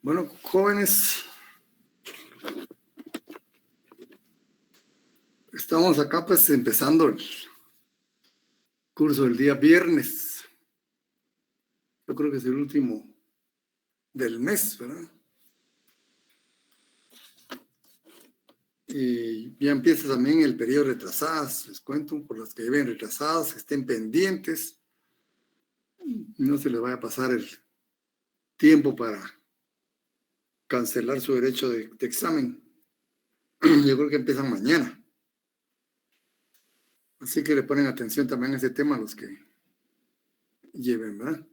Bueno, jóvenes, estamos acá pues empezando el curso del día viernes. Yo creo que es el último del mes, ¿verdad? Y ya empieza también el periodo de retrasadas. Les cuento, por las que viven retrasadas, que estén pendientes. No se les vaya a pasar el tiempo para cancelar su derecho de examen. Yo creo que empiezan mañana. Así que le ponen atención también a ese tema a los que lleven, ¿verdad?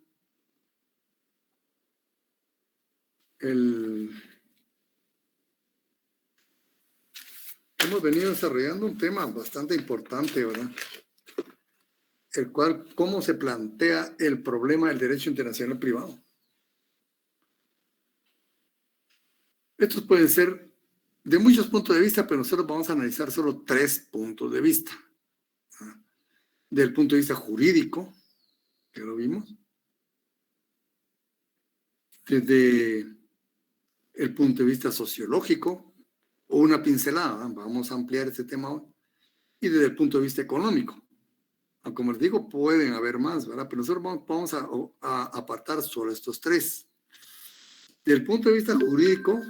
Hemos venido desarrollando un tema bastante importante, ¿verdad? El cual, cómo se plantea el problema del derecho internacional privado. Estos pueden ser de muchos puntos de vista, pero nosotros vamos a analizar solo 3 puntos de vista. Del punto de vista jurídico, que lo vimos, desde el punto de vista sociológico, o una pincelada, vamos a ampliar este tema hoy, y desde el punto de vista económico. Como les digo, pueden haber más, ¿verdad? Pero nosotros vamos a apartar solo estos 3. Desde el punto de vista jurídico,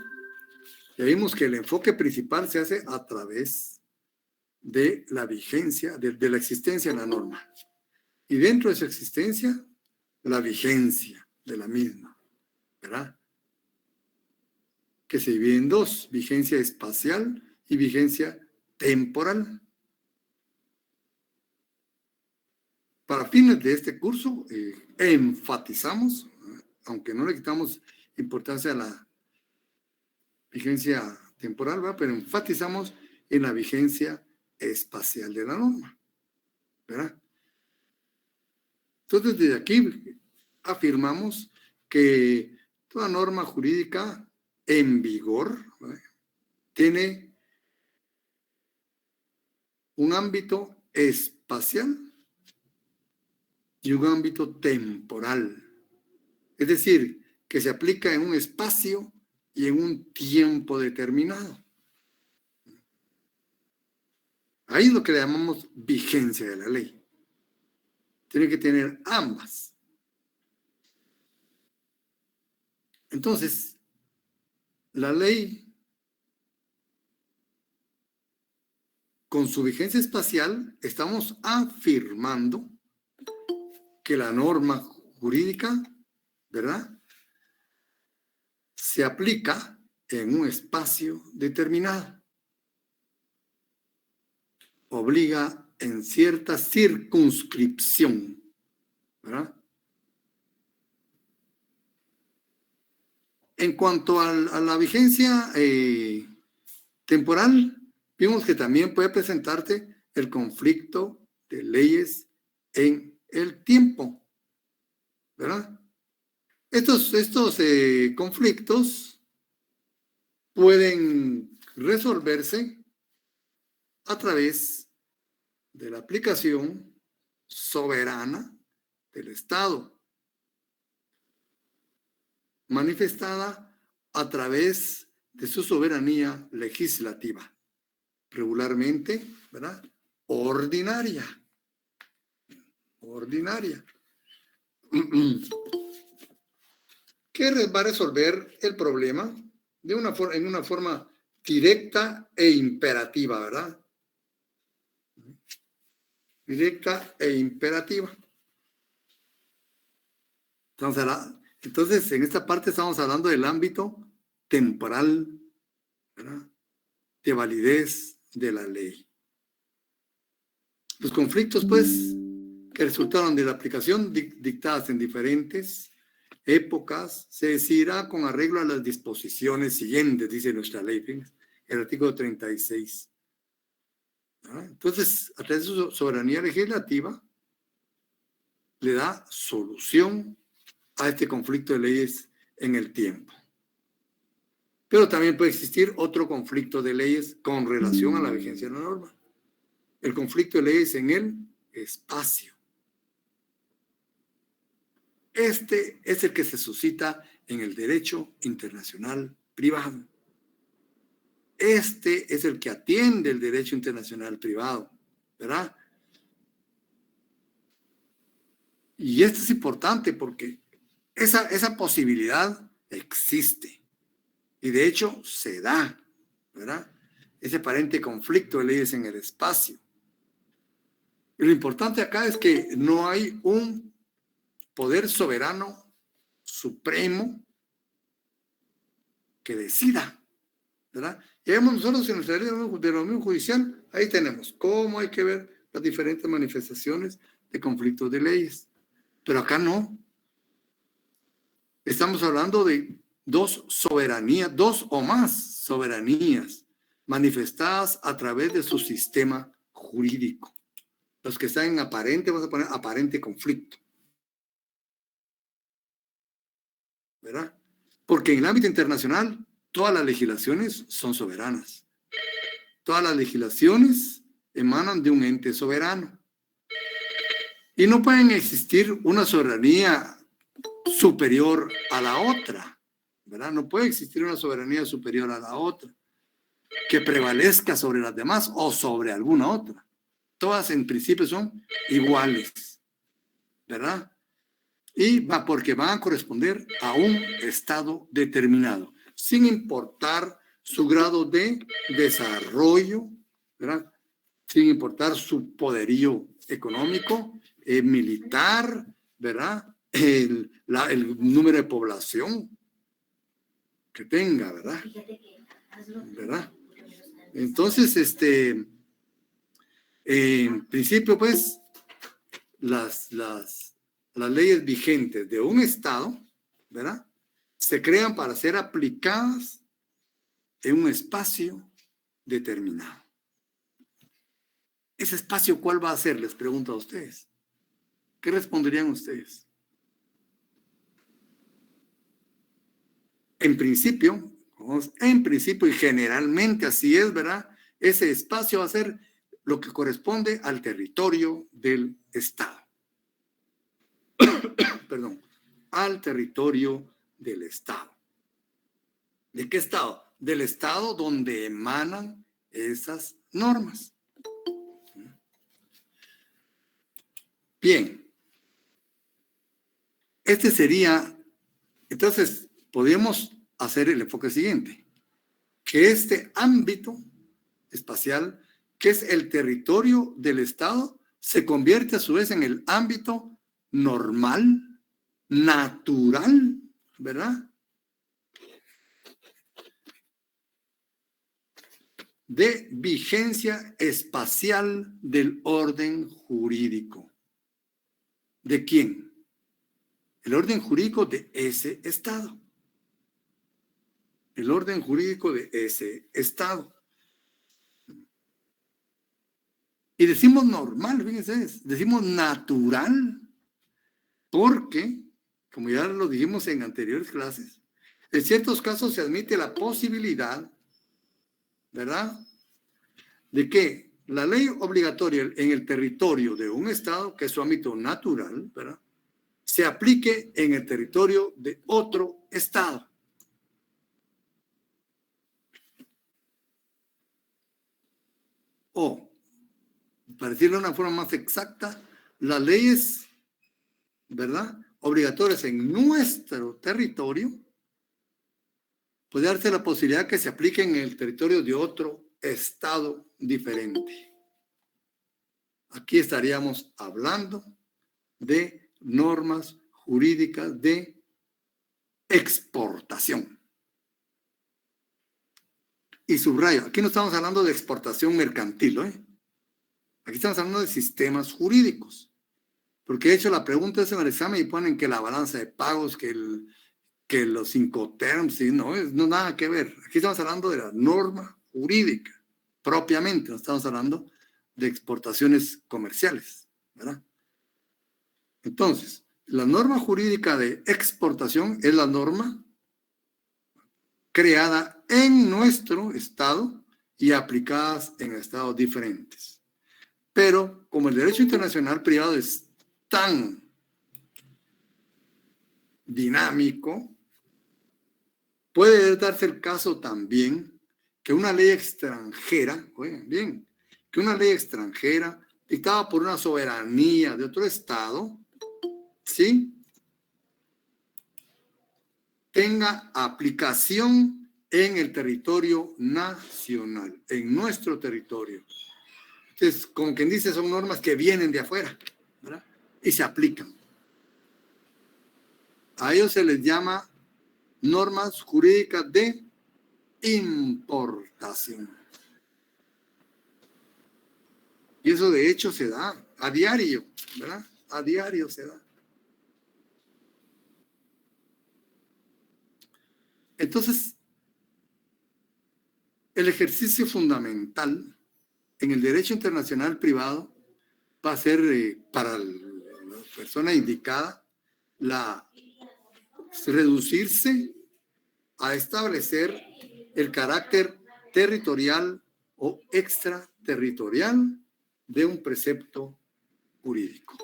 ya vimos que el enfoque principal se hace a través de la vigencia, de la existencia de la norma. Y dentro de su existencia, la vigencia de la misma, ¿verdad? Que se divide en 2, vigencia espacial y vigencia temporal. Para fines de este curso, enfatizamos, aunque no le quitamos importancia a la vigencia temporal, ¿verdad? Pero enfatizamos en la vigencia espacial de la norma, ¿verdad? Entonces, desde aquí afirmamos que toda norma jurídica en vigor, ¿verdad?, tiene un ámbito espacial y un ámbito temporal. Es decir, que se aplica en un espacio y en un tiempo determinado. Ahí es lo que le llamamos vigencia de la ley. Tiene que tener ambas. Entonces, la ley, con su vigencia espacial, estamos afirmando que la norma jurídica, ¿verdad?, se aplica en un espacio determinado. Obliga en cierta circunscripción, ¿verdad? En cuanto a la vigencia temporal, vimos que también puede presentarte el conflicto de leyes en el tiempo, ¿verdad? Estos conflictos pueden resolverse a través de la aplicación soberana del Estado, manifestada a través de su soberanía legislativa, regularmente, ¿verdad?, ordinaria. Que va a resolver el problema en una forma directa e imperativa, ¿verdad? Directa e imperativa. Entonces, en esta parte estamos hablando del ámbito temporal, ¿verdad?, de validez de la ley. Los conflictos, pues, que resultaron de la aplicación dictadas en diferentes épocas, se decidirá con arreglo a las disposiciones siguientes, dice nuestra ley, el artículo 36. ¿Ah? Entonces, a través de su soberanía legislativa, le da solución a este conflicto de leyes en el tiempo. Pero también puede existir otro conflicto de leyes con relación a la vigencia de la norma. El conflicto de leyes en el espacio. Este es el que se suscita en el derecho internacional privado. Este es el que atiende el derecho internacional privado, ¿verdad? Y esto es importante porque esa posibilidad existe y de hecho se da, ¿verdad? Ese aparente conflicto de leyes en el espacio. Y lo importante acá es que no hay un poder soberano supremo que decida, ¿verdad? Y vemos nosotros en nuestra ley de la Unión Judicial, ahí tenemos cómo hay que ver las diferentes manifestaciones de conflictos de leyes. Pero acá no. Estamos hablando de dos soberanías, dos o más soberanías manifestadas a través de su sistema jurídico. Los que están en aparente, vamos a poner aparente conflicto, ¿verdad? Porque en el ámbito internacional todas las legislaciones son soberanas. Todas las legislaciones emanan de un ente soberano. Y no pueden existir una soberanía superior a la otra, ¿verdad? No puede existir una soberanía superior a la otra que prevalezca sobre las demás o sobre alguna otra. Todas en principio son iguales, ¿verdad? Y porque van a corresponder a un estado determinado, sin importar su grado de desarrollo, ¿verdad? Sin importar su poderío económico, militar, ¿verdad? El número de población que tenga, ¿verdad? ¿Verdad? Entonces, en principio, pues, las leyes vigentes de un estado, ¿verdad? Se crean para ser aplicadas en un espacio determinado. ¿Ese espacio cuál va a ser? Les pregunto a ustedes. ¿Qué responderían ustedes? En principio y generalmente así es, ¿verdad? Ese espacio va a ser lo que corresponde al territorio del Estado. Perdón, al territorio del Estado. ¿De qué Estado? Del Estado donde emanan esas normas. Bien. Este sería, entonces, podríamos hacer el enfoque siguiente, que este ámbito espacial, que es el territorio del Estado, se convierte a su vez en el ámbito normal, natural, ¿verdad? De vigencia espacial del orden jurídico. ¿De quién? El orden jurídico de ese Estado. El orden jurídico de ese Estado. Y decimos normal, fíjense, decimos natural, porque, como ya lo dijimos en anteriores clases, en ciertos casos se admite la posibilidad, ¿verdad?, de que la ley obligatoria en el territorio de un Estado, que es su ámbito natural, ¿verdad?, se aplique en el territorio de otro Estado. O, para decirlo de una forma más exacta, las leyes, ¿verdad?, obligatorias en nuestro territorio, puede darse la posibilidad que se aplique en el territorio de otro Estado diferente. Aquí estaríamos hablando de normas jurídicas de exportación. Y subrayo, aquí no estamos hablando de exportación mercantil, ¿eh? Aquí estamos hablando de sistemas jurídicos. Porque de hecho la pregunta es en el examen y ponen que la balanza de pagos, que los Incoterms, ¿sí? No nada que ver. Aquí estamos hablando de la norma jurídica, propiamente, no estamos hablando de exportaciones comerciales, ¿verdad? Entonces, la norma jurídica de exportación es la norma creada en nuestro estado y aplicadas en estados diferentes. Pero como el derecho internacional privado es tan dinámico, puede darse el caso también que una ley extranjera, oigan bien, que una ley extranjera dictada por una soberanía de otro estado, ¿sí?, tenga aplicación en el territorio nacional, en nuestro territorio. Entonces, como quien dice, son normas que vienen de afuera, ¿verdad?, y se aplican. A ellos se les llama normas jurídicas de importación. Y eso de hecho se da a diario, ¿verdad? A diario se da. Entonces, el ejercicio fundamental en el derecho internacional privado va a ser para la persona indicada reducirse a establecer el carácter territorial o extraterritorial de un precepto jurídico.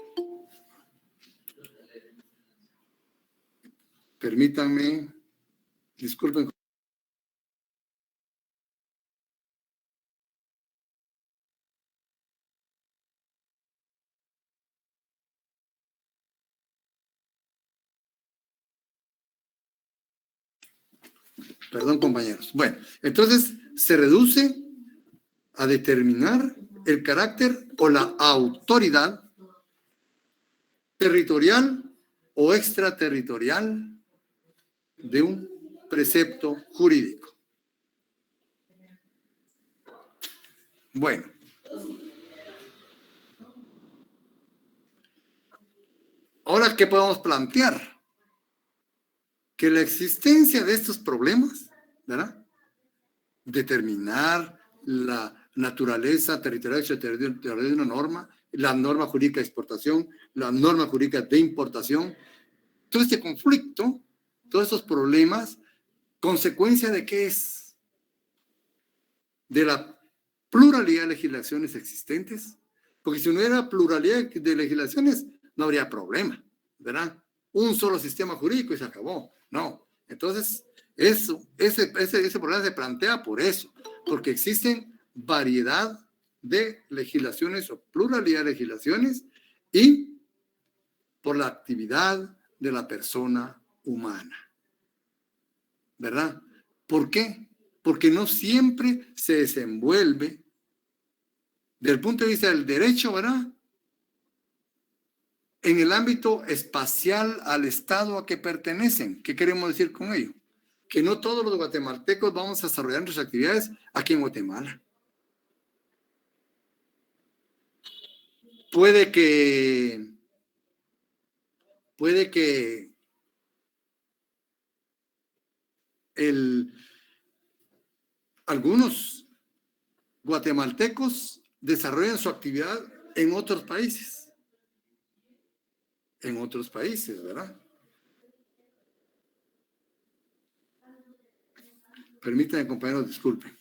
Permítanme, disculpen. Perdón, compañeros. Bueno, entonces se reduce a determinar el carácter o la autoridad territorial o extraterritorial de un precepto jurídico. Bueno. Ahora, ¿qué podemos plantear? Que la existencia de estos problemas, ¿verdad?, determinar la naturaleza territorial de una norma, la norma jurídica de exportación, la norma jurídica de importación, todo este conflicto, todos estos problemas, ¿consecuencia de qué es? De la pluralidad de legislaciones existentes, porque si no hubiera pluralidad de legislaciones, no habría problema, ¿verdad? Un solo sistema jurídico y se acabó. No. Entonces, ese problema se plantea por eso, porque existen variedad de legislaciones o pluralidad de legislaciones y por la actividad de la persona humana, ¿verdad? ¿Por qué? Porque no siempre se desenvuelve desde el punto de vista del derecho, ¿verdad?, en el ámbito espacial al estado a que pertenecen. ¿Qué queremos decir con ello? Que no todos los guatemaltecos vamos a desarrollar nuestras actividades aquí en Guatemala. Puede que algunos guatemaltecos desarrollen su actividad en otros países. En otros países, ¿verdad? Permítanme, compañeros, disculpen.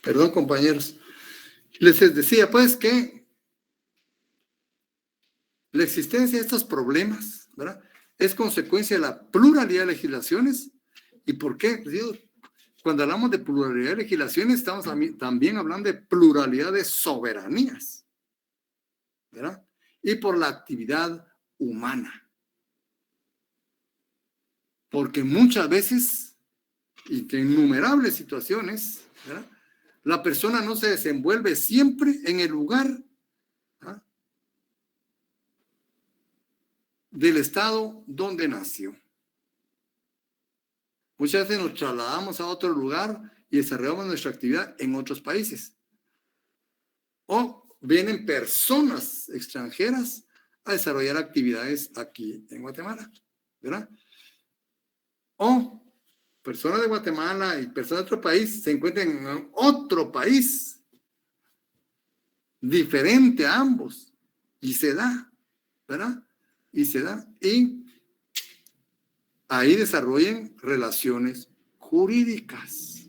Perdón, compañeros. Les decía, pues, que la existencia de estos problemas, ¿verdad?, es consecuencia de la pluralidad de legislaciones. ¿Y por qué? Cuando hablamos de pluralidad de legislaciones, estamos también hablando de pluralidad de soberanías, ¿verdad? Y por la actividad humana. Porque muchas veces, y en innumerables situaciones, ¿verdad?, la persona no se desenvuelve siempre en el lugar, ¿verdad?, del estado donde nació. Muchas veces nos trasladamos a otro lugar y desarrollamos nuestra actividad en otros países. O vienen personas extranjeras a desarrollar actividades aquí en Guatemala, ¿verdad? O personas de Guatemala y personas de otro país se encuentran en otro país diferente a ambos y se da, ¿verdad? Y se da. Y ahí desarrollan relaciones jurídicas.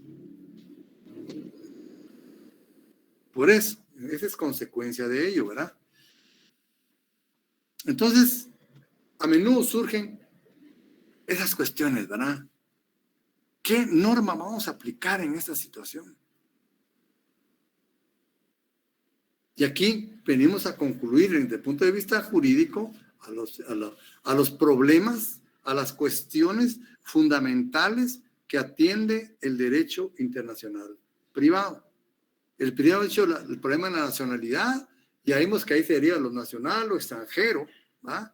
Por eso, esa es consecuencia de ello, ¿verdad? Entonces, a menudo surgen esas cuestiones, ¿verdad? ¿Qué norma vamos a aplicar en esta situación? Y aquí venimos a concluir desde el punto de vista jurídico a los problemas, a las cuestiones fundamentales que atiende el derecho internacional privado. El privado ha hecho el problema de la nacionalidad, y vimos que ahí sería lo nacional o extranjero, ¿va?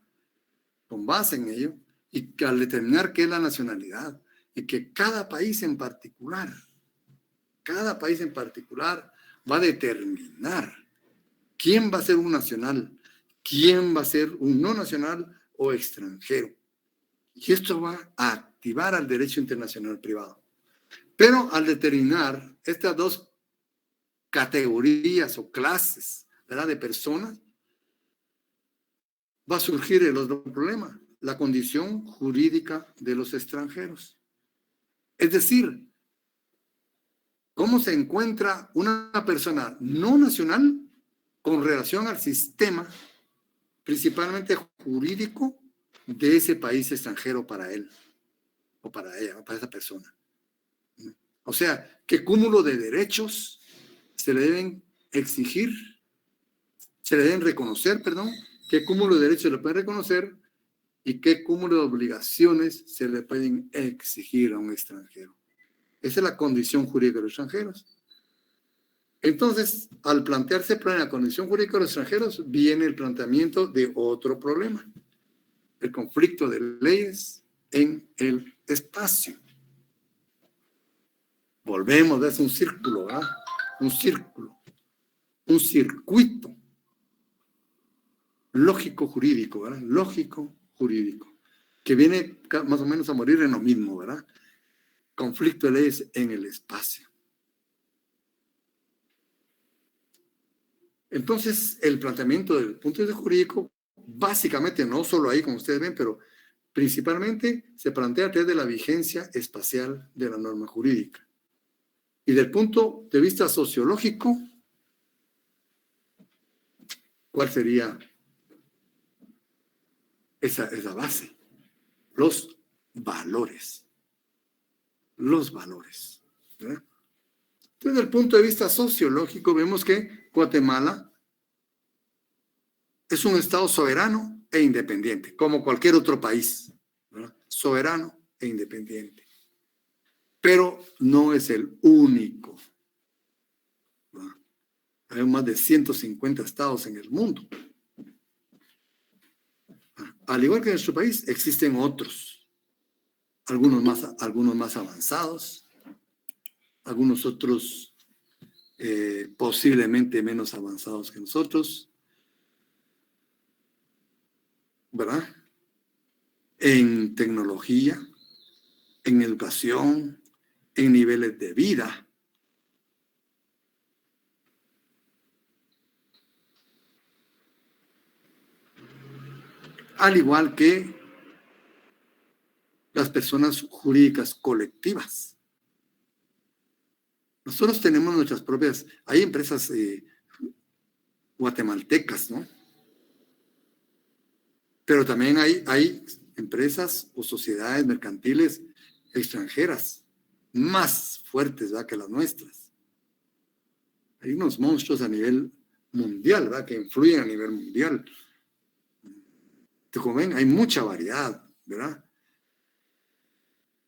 Con base en ello, y que al determinar qué es la nacionalidad, y que cada país en particular va a determinar quién va a ser un nacional, quién va a ser un no nacional o extranjero. Y esto va a activar al derecho internacional privado. Pero al determinar estas dos categorías o clases, ¿verdad?, de personas, va a surgir el otro problema, la condición jurídica de los extranjeros. Es decir, ¿cómo se encuentra una persona no nacional con relación al sistema, principalmente jurídico, de ese país extranjero para él o para ella, o para esa persona? O sea, ¿qué cúmulo de derechos se le deben exigir? Se le deben reconocer, perdón. ¿Qué cúmulo de derechos se le puede reconocer? ¿Y qué cúmulo de obligaciones se le pueden exigir a un extranjero? Esa es la condición jurídica de los extranjeros. Entonces, al plantearse la condición jurídica de los extranjeros, viene el planteamiento de otro problema, el conflicto de leyes en el espacio. Volvemos, es un círculo, ¿verdad? Un círculo, un circuito lógico-jurídico, ¿verdad? Lógico-jurídico, que viene más o menos a morir en lo mismo, ¿verdad? Conflicto de leyes en el espacio. Entonces, el planteamiento del punto de vista jurídico, básicamente, no solo ahí, como ustedes ven, pero principalmente se plantea a través de la vigencia espacial de la norma jurídica. Y del punto de vista sociológico, ¿cuál sería esa base? Los valores. Los valores, ¿verdad? Desde el punto de vista sociológico, vemos que Guatemala es un estado soberano e independiente, como cualquier otro país, ¿verdad? Soberano e independiente. Pero no es el único, ¿verdad? Hay más de 150 estados en el mundo. Al igual que en nuestro país, existen otros, algunos más avanzados, algunos otros posiblemente menos avanzados que nosotros, ¿verdad? En tecnología, en educación, en niveles de vida. Al igual que las personas jurídicas colectivas. Nosotros tenemos nuestras propias, hay empresas guatemaltecas, ¿no? Pero también hay empresas o sociedades mercantiles extranjeras más fuertes, ¿verdad?, que las nuestras. Hay unos monstruos a nivel mundial, ¿verdad?, que influyen a nivel mundial. Como ven, hay mucha variedad, ¿verdad?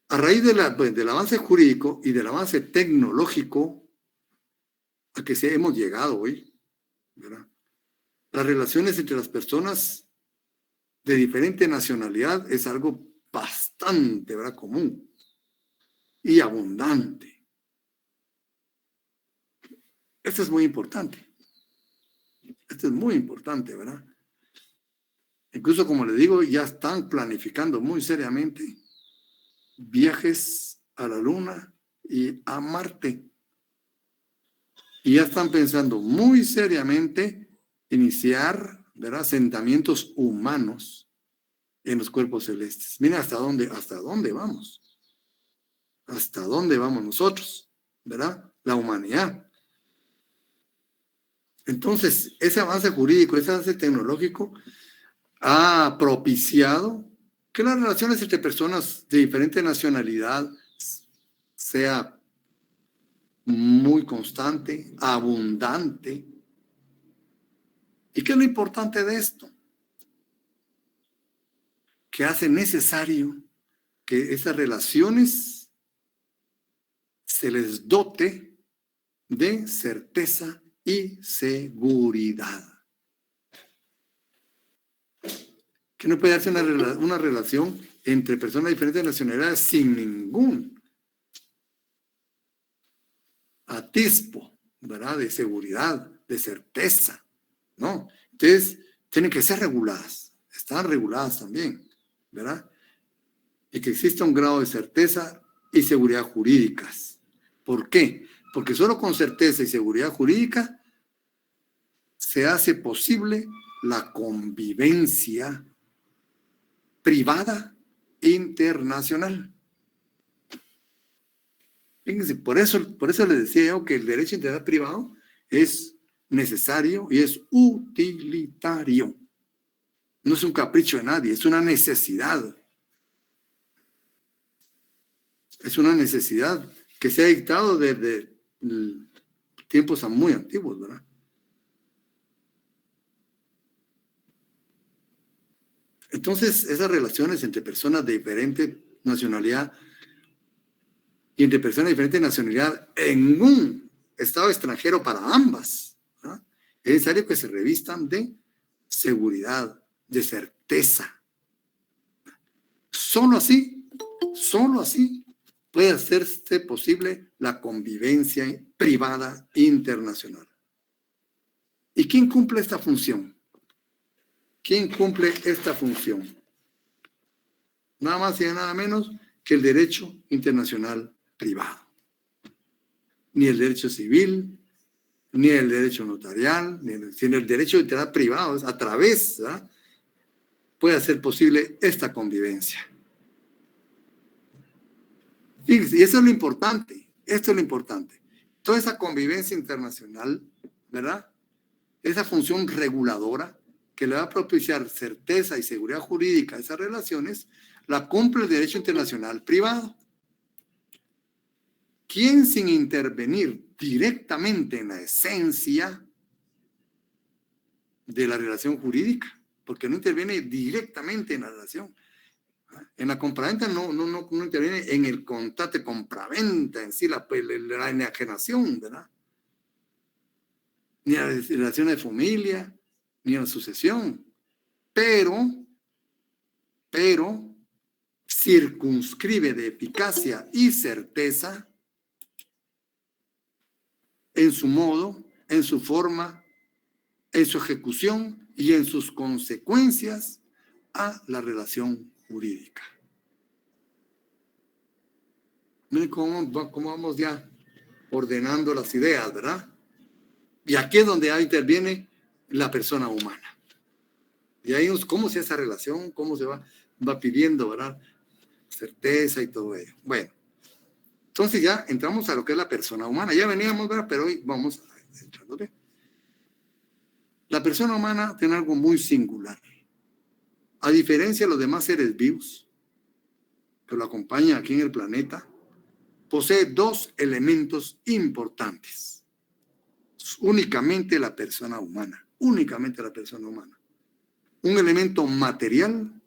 A raíz del avance jurídico y del avance tecnológico a que hemos llegado hoy, ¿verdad?, las relaciones entre las personas de diferente nacionalidad es algo bastante, ¿verdad?, común y abundante. Esto es muy importante. Esto es muy importante, ¿verdad? Incluso, como le digo, ya están planificando muy seriamente viajes a la Luna y a Marte. Y ya están pensando muy seriamente iniciar, ¿verdad?, asentamientos humanos en los cuerpos celestes. Miren hasta dónde vamos. Hasta dónde vamos nosotros, ¿verdad? La humanidad. Entonces, ese avance jurídico, ese avance tecnológico ha propiciado que las relaciones entre personas de diferente nacionalidad sea muy constante, abundante. ¿Y qué es lo importante de esto? Que hace necesario que esas relaciones se les dote de certeza y seguridad. Que no puede darse una relación entre personas de diferentes nacionalidades sin ningún atisbo, ¿verdad?, de seguridad, de certeza, ¿no? Entonces, tienen que ser reguladas, están reguladas también, ¿verdad? Y que exista un grado de certeza y seguridad jurídicas. ¿Por qué? Porque solo con certeza y seguridad jurídica se hace posible la convivencia privada internacional. Fíjense, por eso les decía yo que el derecho a integridad privado es necesario y es utilitario. No es un capricho de nadie, es una necesidad. Es una necesidad que se ha dictado desde tiempos muy antiguos, ¿verdad? Entonces, esas relaciones entre personas de diferente nacionalidad y entre personas de diferente nacionalidad en un estado extranjero para ambas, ¿verdad?, es necesario que se revistan de seguridad, de certeza. Solo así puede hacerse posible la convivencia privada internacional. ¿Y quién cumple esta función? ¿Quién cumple esta función? Nada más y nada menos que el derecho internacional privado. Ni el derecho civil, ni el derecho notarial, sino el derecho internacional privado, a través, ¿verdad?, puede hacer posible esta convivencia. Fíjense, y eso es lo importante, esto es lo importante. Toda esa convivencia internacional, ¿verdad?, esa función reguladora que le va a propiciar certeza y seguridad jurídica a esas relaciones, la cumple el derecho internacional privado. ¿Quién, sin intervenir directamente en la esencia de la relación jurídica? Porque no interviene directamente en la relación. En la compraventa no interviene en el contrato de compraventa en sí, la enajenación, ¿verdad? Ni en la relación de familia, ni en la sucesión. Pero circunscribe de eficacia y certeza en su modo, en su forma, en su ejecución y en sus consecuencias a la relación jurídica. Miren cómo vamos ya ordenando las ideas, ¿verdad? Y aquí es donde interviene la persona humana. Y ahí cómo se hace esa relación, cómo se va pidiendo, ¿verdad?, certeza y todo ello. Bueno, entonces ya entramos a lo que es la persona humana. Ya veníamos, ¿verdad?, pero hoy vamos entrando. La persona humana tiene algo muy singular. A diferencia de los demás seres vivos que lo acompañan aquí en el planeta, posee dos elementos importantes. Únicamente la persona humana. Únicamente la persona humana. Un elemento material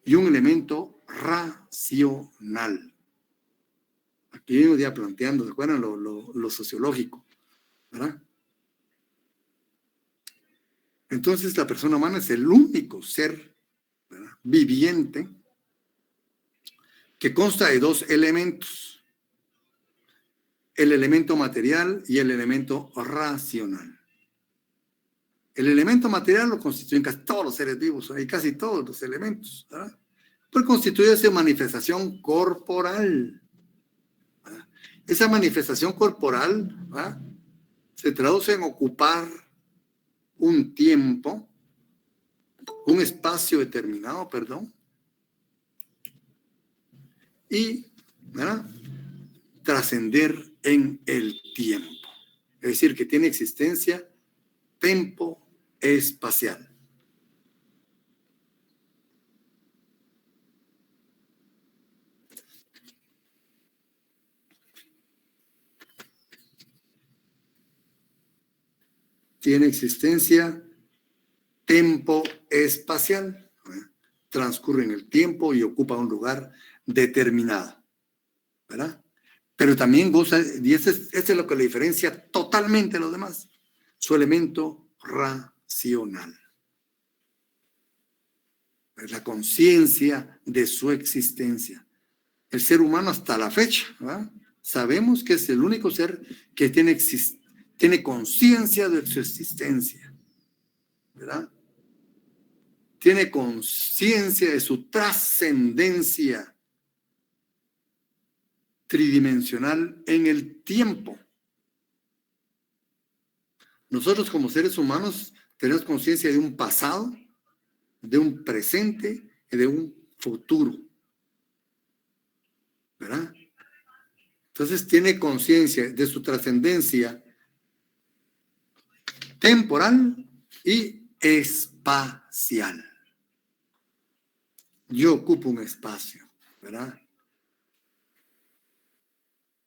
y un elemento racional. Aquí venimos ya planteando, ¿se acuerdan? Lo sociológico, ¿verdad? Entonces la persona humana es el único ser, ¿verdad?, viviente que consta de dos elementos, el elemento material y el elemento racional. El elemento material lo constituyen casi todos los seres vivos, y casi todos los elementos, ¿verdad? Pues constituye esa manifestación corporal, ¿verdad? Esa manifestación corporal, ¿verdad?, se traduce en ocupar un tiempo, un espacio determinado, perdón, y, ¿verdad?, trascender en el tiempo. Es decir, que tiene existencia tempo-espacial. Tiene existencia tempo-espacial. Transcurre en el tiempo y ocupa un lugar determinado, ¿verdad? Pero también goza, y este es lo que le diferencia totalmente a los demás, su elemento racional. Es la conciencia de su existencia. El ser humano hasta la fecha, ¿verdad?, sabemos que es el único ser que tiene conciencia de su existencia, ¿verdad? Tiene conciencia de su trascendencia tridimensional en el tiempo. Nosotros como seres humanos tenemos conciencia de un pasado, de un presente y de un futuro, ¿verdad? Entonces tiene conciencia de su trascendencia temporal y espacial. Yo ocupo un espacio, ¿verdad?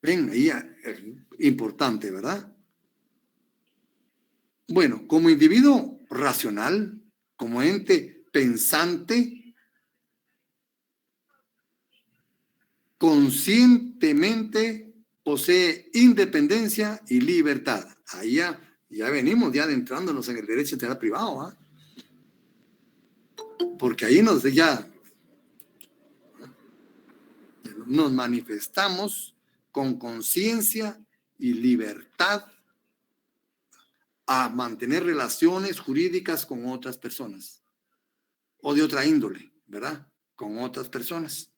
Ven, ahí es importante, ¿verdad? Bueno, como individuo racional, como ente pensante, conscientemente posee independencia y libertad. Ahí ya venimos ya adentrándonos en el derecho de integral privado, ¿eh? Porque ahí ya nos manifestamos con conciencia y libertad a mantener relaciones jurídicas con otras personas o de otra índole, ¿verdad?, con otras personas.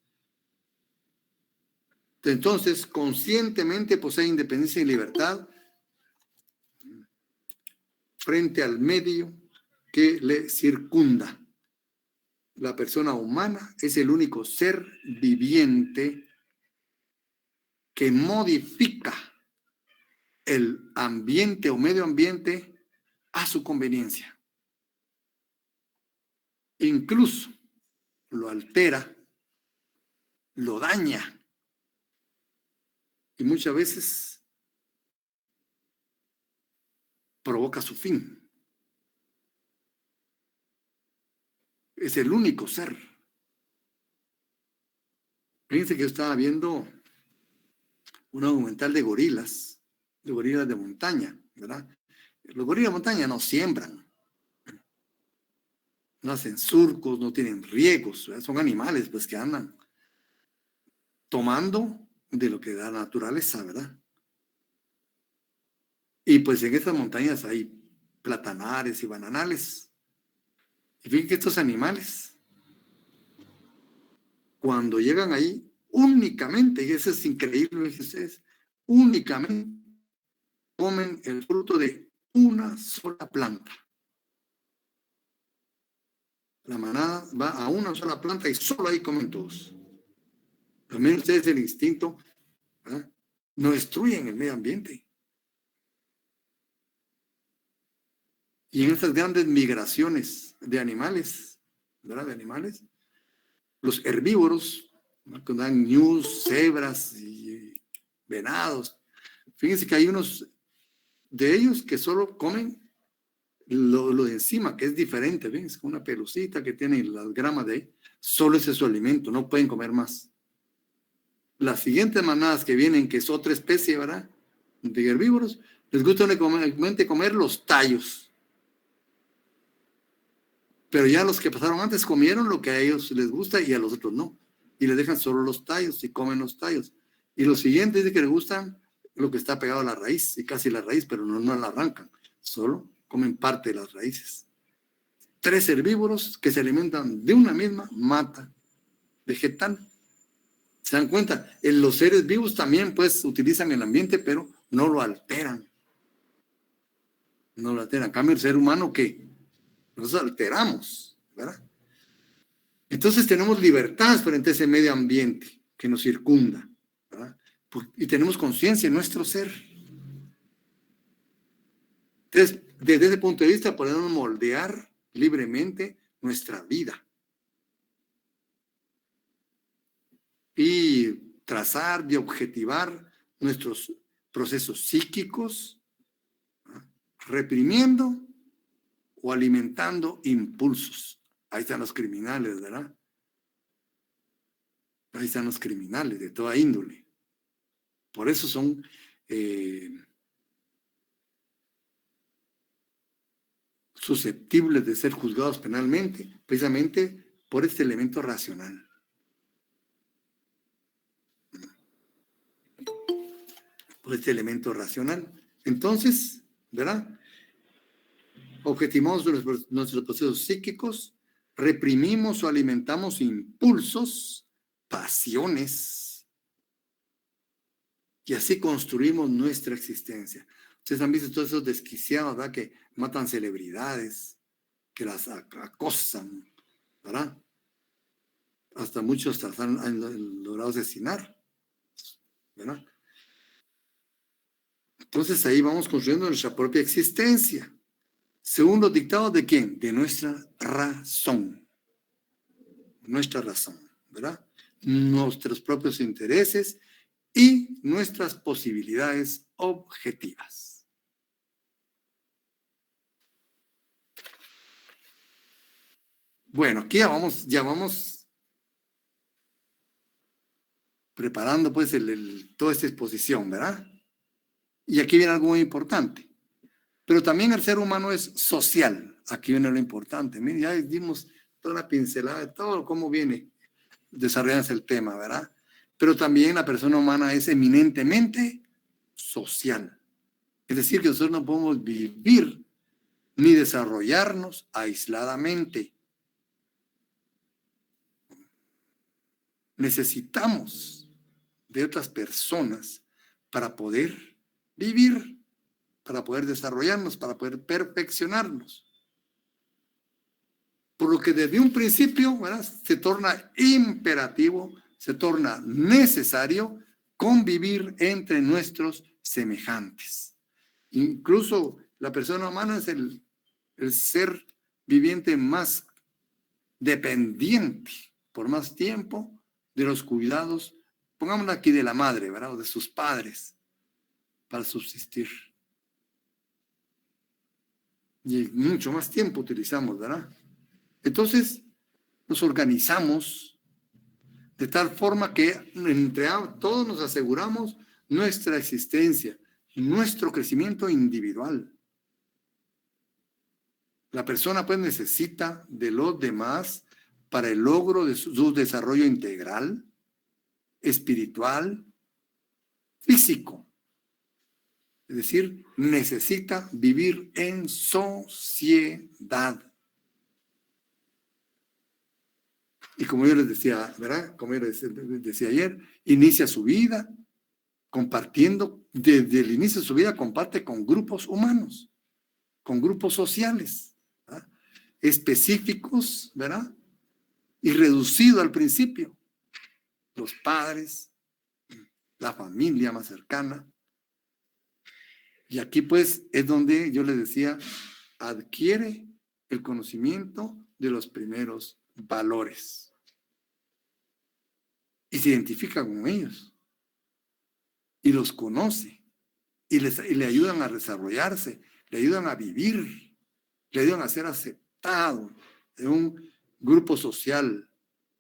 Entonces, conscientemente posee independencia y libertad frente al medio que le circunda. La persona humana es el único ser viviente que modifica el ambiente o medio ambiente a su conveniencia. Incluso lo altera, lo daña y muchas veces provoca su fin. Es el único ser. Fíjense que yo estaba viendo un documental de gorilas de montaña, ¿verdad? Los gorilas de montaña no siembran, no hacen surcos, no tienen riegos, ¿verdad? Son animales pues que andan tomando de lo que da la naturaleza, ¿verdad? Y pues en estas montañas hay platanares y bananales. Y fíjense que estos animales, cuando llegan ahí, únicamente, y eso es increíble, ustedes, únicamente comen el fruto de una sola planta. La manada va a una sola planta y solo ahí comen todos. También ustedes el instinto, ¿verdad?, no destruyen el medio ambiente. Y en estas grandes migraciones de animales, ¿verdad?, de animales, los herbívoros, ¿no?, que dan ñus, cebras y venados. Fíjense que hay unos de ellos que solo comen lo de encima, que es diferente, ¿ven? Es una pelucita que tiene las gramas de ahí. Solo ese es su alimento, no pueden comer más. Las siguientes manadas que vienen, que es otra especie, ¿verdad?, de herbívoros, les gusta únicamente comer los tallos. Pero ya los que pasaron antes comieron lo que a ellos les gusta y a los otros no. Y les dejan solo los tallos y comen los tallos. Y los siguientes dicen que les gustan lo que está pegado a la raíz, y casi la raíz, pero no la arrancan. Solo comen parte de las raíces. 3 herbívoros que se alimentan de una misma mata vegetal. ¿Se dan cuenta? Los seres vivos también pues utilizan el ambiente, pero no lo alteran. No lo alteran. En cambio, el ser humano que nosotros alteramos, ¿verdad? Entonces tenemos libertad frente a ese medio ambiente que nos circunda, ¿verdad? Y tenemos conciencia en nuestro ser. Entonces, desde ese punto de vista podemos moldear libremente nuestra vida y trazar y objetivar nuestros procesos psíquicos, ¿verdad? Reprimiendo o alimentando impulsos. Ahí están los criminales, ¿verdad? Ahí están los criminales de toda índole. Por eso son susceptibles de ser juzgados penalmente, precisamente por este elemento racional. Por este elemento racional. Entonces, ¿verdad? Objetivamos nuestros procesos psíquicos, reprimimos o alimentamos impulsos, pasiones, y así construimos nuestra existencia. Ustedes han visto todos esos desquiciados, ¿verdad? Que matan celebridades, que las acosan, ¿verdad? Hasta muchos han logrado asesinar, ¿verdad? Entonces ahí vamos construyendo nuestra propia existencia. Según los dictados de ¿quién? De nuestra razón. Nuestra razón, ¿verdad? Nuestros propios intereses y nuestras posibilidades objetivas. Bueno, aquí ya vamos preparando pues toda esta exposición, ¿verdad? Y aquí viene algo muy importante. Pero también el ser humano es social. Aquí viene lo importante. Miren, ya dimos toda la pincelada de todo cómo viene desarrollándose el tema, ¿verdad? Pero también la persona humana es eminentemente social. Es decir, que nosotros no podemos vivir ni desarrollarnos aisladamente. Necesitamos de otras personas para poder vivir, para poder desarrollarnos, para poder perfeccionarnos. Por lo que desde un principio, ¿verdad? Se torna imperativo, se torna necesario convivir entre nuestros semejantes. Incluso la persona humana es el ser viviente más dependiente por más tiempo de los cuidados, pongámoslo aquí, de la madre, ¿verdad? O de sus padres para subsistir. Y mucho más tiempo utilizamos, ¿verdad? Entonces, nos organizamos de tal forma que entre todos nos aseguramos nuestra existencia, nuestro crecimiento individual. La persona pues necesita de los demás para el logro de su desarrollo integral, espiritual, físico. Es decir, necesita vivir en sociedad. Y como yo les decía, ¿verdad? Como yo les decía ayer, inicia su vida compartiendo, desde el inicio de su vida comparte con grupos humanos, con grupos sociales, ¿verdad? Específicos, ¿verdad? Y reducido al principio. Los padres, la familia más cercana. Y aquí pues es donde yo les decía, adquiere el conocimiento de los primeros valores. Y se identifica con ellos. Y los conoce. Y le ayudan a desarrollarse, le ayudan a vivir, le ayudan a ser aceptado en un grupo social,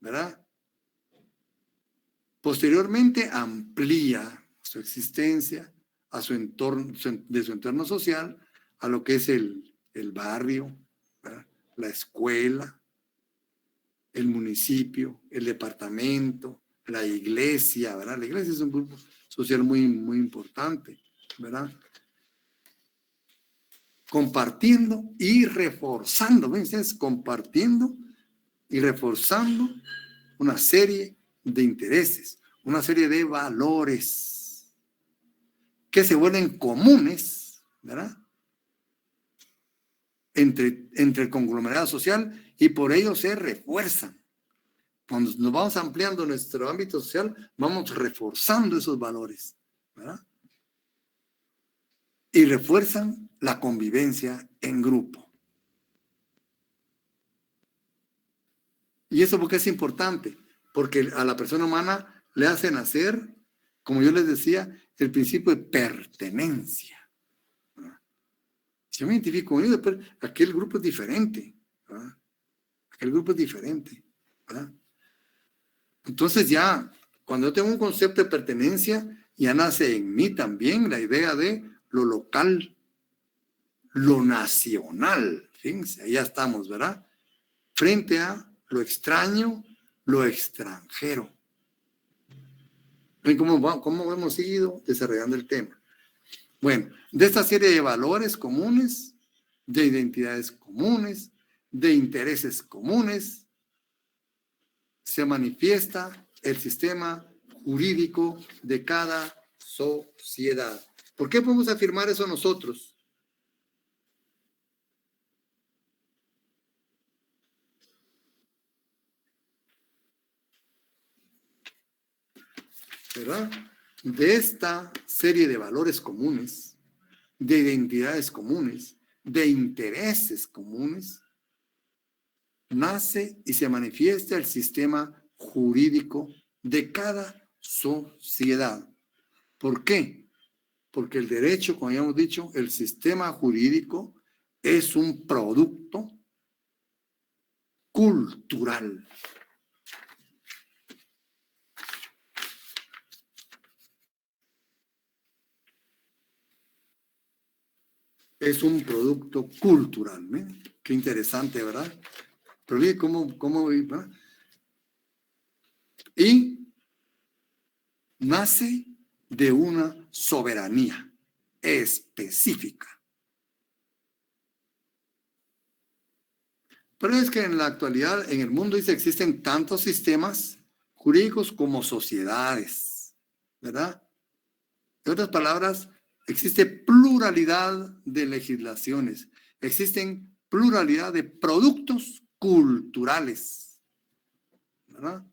¿verdad? Posteriormente amplía su existencia a su entorno, de su entorno social, a lo que es el barrio, ¿verdad? La escuela, el municipio, el departamento, la iglesia, ¿verdad? La iglesia es un grupo social muy, muy importante, ¿verdad? compartiendo y reforzando, ¿ven ustedes? Compartiendo y reforzando una serie de intereses, una serie de valores que se vuelven comunes, ¿verdad? Entre el conglomerado social y por ello se refuerzan. Cuando nos vamos ampliando nuestro ámbito social, vamos reforzando esos valores, ¿verdad? Y refuerzan la convivencia en grupo. ¿Y eso por qué es importante? Porque a la persona humana le hacen hacer, como yo les decía, el principio de pertenencia. ¿Verdad? Si yo me identifico con ellos, pero aquel grupo es diferente, ¿verdad? Aquel grupo es diferente, ¿verdad? Entonces ya, cuando yo tengo un concepto de pertenencia, ya nace en mí también la idea de lo local, lo nacional. Fíjense, ahí ya estamos, ¿verdad? Frente a lo extraño, lo extranjero. ¿Ven cómo hemos ido desarrollando el tema? Bueno, de esta serie de valores comunes, de identidades comunes, de intereses comunes, se manifiesta el sistema jurídico de cada sociedad. ¿Por qué podemos afirmar eso nosotros? ¿Verdad? De esta serie de valores comunes, de identidades comunes, de intereses comunes, nace y se manifiesta el sistema jurídico de cada sociedad. ¿Por qué? Porque el derecho, como habíamos dicho, el sistema jurídico es un producto cultural. Es un producto cultural. ¿Eh? Qué interesante, ¿verdad? Pero bien, ¿cómo ¿verdad? Y nace de una soberanía específica. Pero es que en la actualidad, en el mundo existen tantos sistemas jurídicos como sociedades, ¿verdad? En otras palabras, existe pluralidad de legislaciones, existen pluralidad de productos culturales, ¿verdad?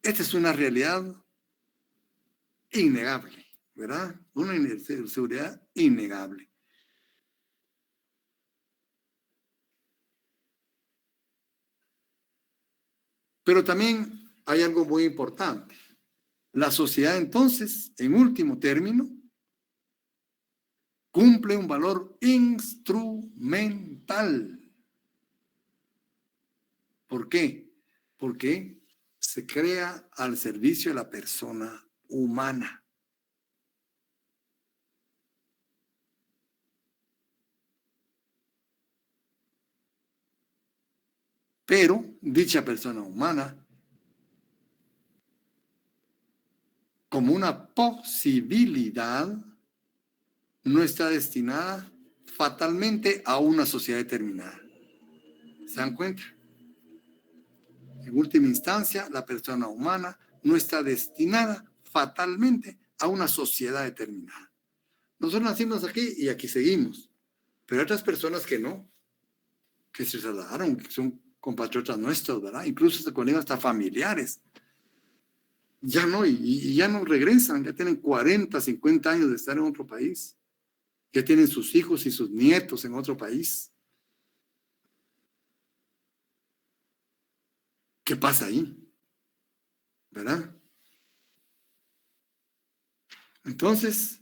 Esta es una realidad innegable, ¿verdad? Una seguridad innegable. Pero también hay algo muy importante. La sociedad entonces, en último término, cumple un valor instrumental. ¿Por qué? Porque se crea al servicio de la persona humana. Pero dicha persona humana, como una posibilidad, no está destinada fatalmente a una sociedad determinada. ¿Se dan cuenta? En última instancia, la persona humana no está destinada fatalmente a una sociedad determinada. Nosotros nacimos aquí y aquí seguimos, pero hay otras personas que no, que se trasladaron, que son compatriotas nuestros, ¿verdad? Incluso se conectan hasta familiares. Ya no, y ya no regresan, ya tienen 40, 50 años de estar en otro país, ya tienen sus hijos y sus nietos en otro país. ¿Qué pasa ahí? ¿Verdad? Entonces,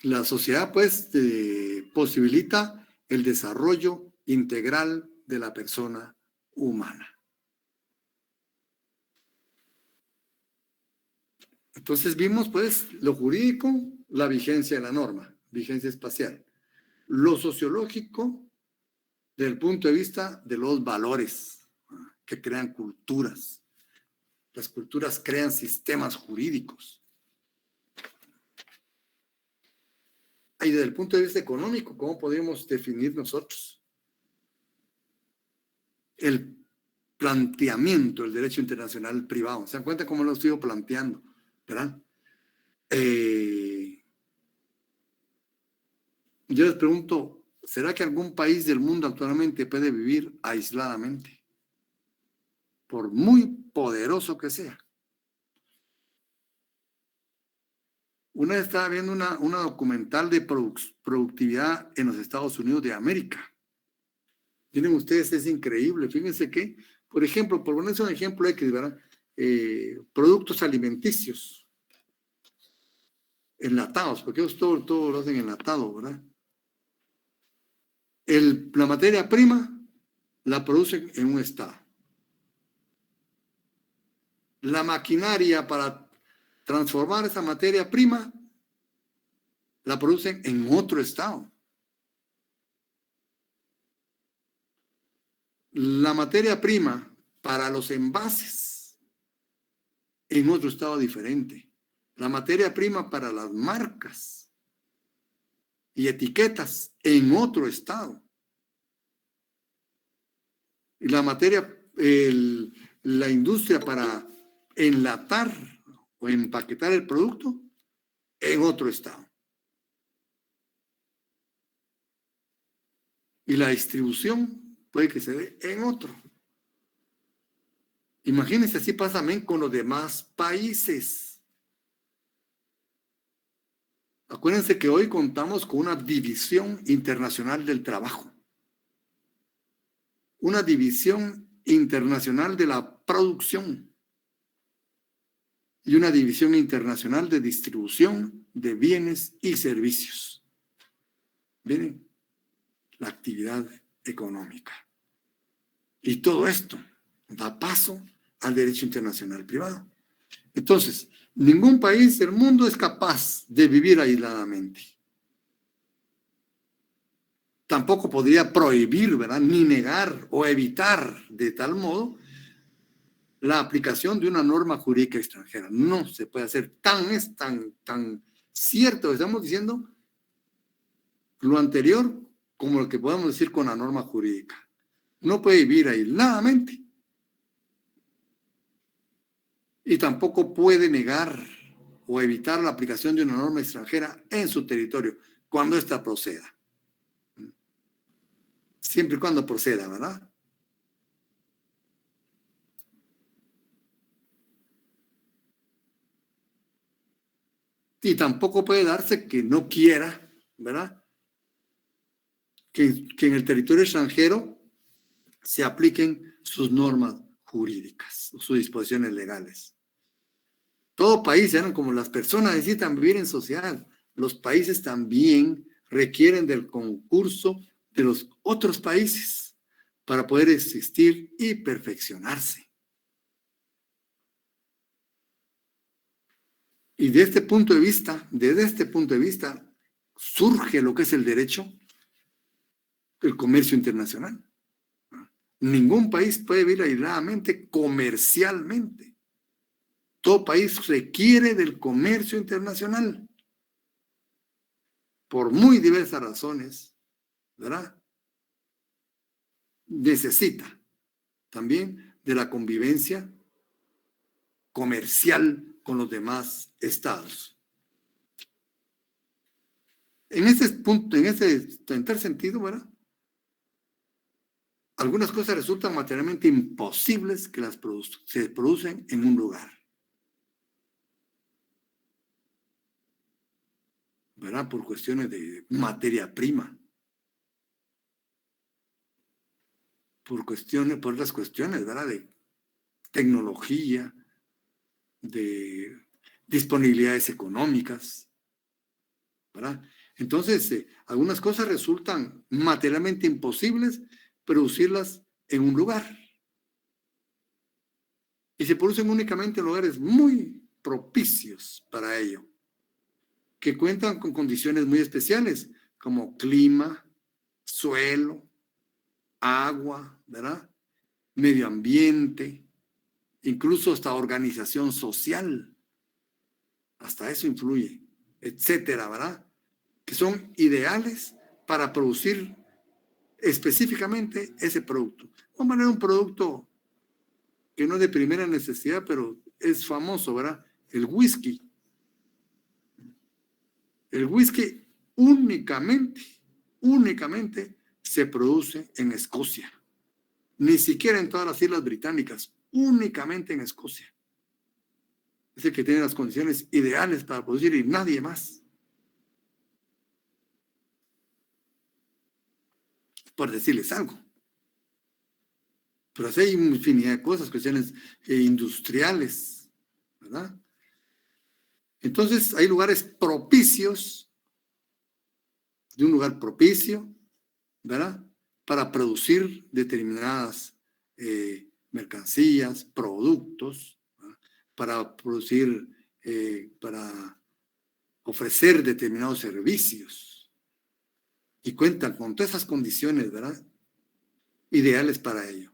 la sociedad pues posibilita el desarrollo integral de la persona humana. Entonces vimos pues lo jurídico, la vigencia de la norma, vigencia espacial. Lo sociológico, desde el punto de vista de los valores que crean culturas. Las culturas crean sistemas jurídicos. Y desde el punto de vista económico, ¿cómo podemos definir nosotros el planteamiento del derecho internacional privado? ¿Se dan cuenta cómo lo estoy planteando? ¿Verdad? Yo les pregunto, ¿será que algún país del mundo actualmente puede vivir aisladamente? Por muy poderoso que sea. Una vez estaba viendo una documental de productividad en los Estados Unidos de América. Miren ustedes, es increíble. Fíjense que, por ejemplo, por ponerse un ejemplo X, ¿verdad? Productos alimenticios enlatados, porque ellos todo lo hacen enlatado, ¿verdad? La materia prima la producen en un estado. La maquinaria para transformar esa materia prima la producen en otro estado. La materia prima para los envases en otro estado diferente. La materia prima para las marcas y etiquetas en otro estado. Y la industria para enlatar o empaquetar el producto en otro estado. Y la distribución puede que se dé en otro. Imagínense, así pasa también con los demás países. Acuérdense que hoy contamos con una división internacional del trabajo, una división internacional de la producción y una división internacional de distribución de bienes y servicios. Miren, la actividad económica. Y todo esto da paso al derecho internacional privado. Entonces, ningún país del mundo es capaz de vivir aisladamente. Tampoco podría prohibir, ¿verdad?, ni negar o evitar de tal modo la aplicación de una norma jurídica extranjera. No se puede hacer. Es tan cierto, estamos diciendo lo anterior como lo que podemos decir con la norma jurídica. No puede vivir aisladamente. Y tampoco puede negar o evitar la aplicación de una norma extranjera en su territorio cuando ésta proceda. Siempre y cuando proceda, ¿verdad? Y tampoco puede darse que no quiera, ¿verdad?, que en el territorio extranjero se apliquen sus normas jurídicas, sus disposiciones legales. Todo país, ¿no?, como las personas necesitan vivir en sociedad, los países también requieren del concurso de los otros países para poder existir y perfeccionarse. Y desde este punto de vista, surge lo que es el derecho, el comercio internacional. Ningún país puede vivir aisladamente comercialmente. Todo país requiere del comercio internacional por muy diversas razones, ¿verdad? Necesita también de la convivencia comercial con los demás estados. En ese punto, en tal sentido, ¿verdad?, algunas cosas resultan materialmente imposibles que se producen en un lugar, ¿verdad?, por cuestiones de materia prima, por otras cuestiones, ¿verdad?, de tecnología, de disponibilidades económicas, ¿verdad? Entonces, algunas cosas resultan materialmente imposibles producirlas en un lugar. Y se producen únicamente en lugares muy propicios para ello, que cuentan con condiciones muy especiales, como clima, suelo, agua, ¿verdad?, medio ambiente, incluso hasta organización social. Hasta eso influye, etcétera, ¿verdad?, que son ideales para producir específicamente ese producto. Vamos a poner un producto que no es de primera necesidad, pero es famoso, ¿verdad? El whisky. El whisky únicamente se produce en Escocia. Ni siquiera en todas las islas británicas, únicamente en Escocia. Es el que tiene las condiciones ideales para producir y nadie más. Por decirles algo. Pero así hay infinidad de cosas, cuestiones industriales, ¿verdad? Entonces hay lugares propicios, de un lugar propicio, ¿verdad? Para producir determinadas mercancías, productos, ¿verdad? Para producir, para ofrecer determinados servicios. Y cuentan con todas esas condiciones, ¿verdad? Ideales para ello.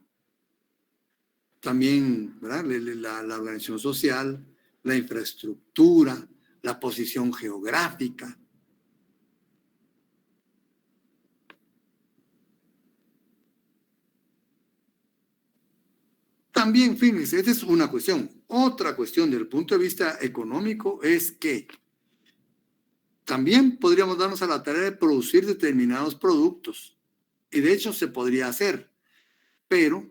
También, ¿verdad? La organización social, la infraestructura, la posición geográfica. También, fíjense, esta es una cuestión. Otra cuestión desde el punto de vista económico es que también podríamos darnos a la tarea de producir determinados productos. Y de hecho se podría hacer. Pero,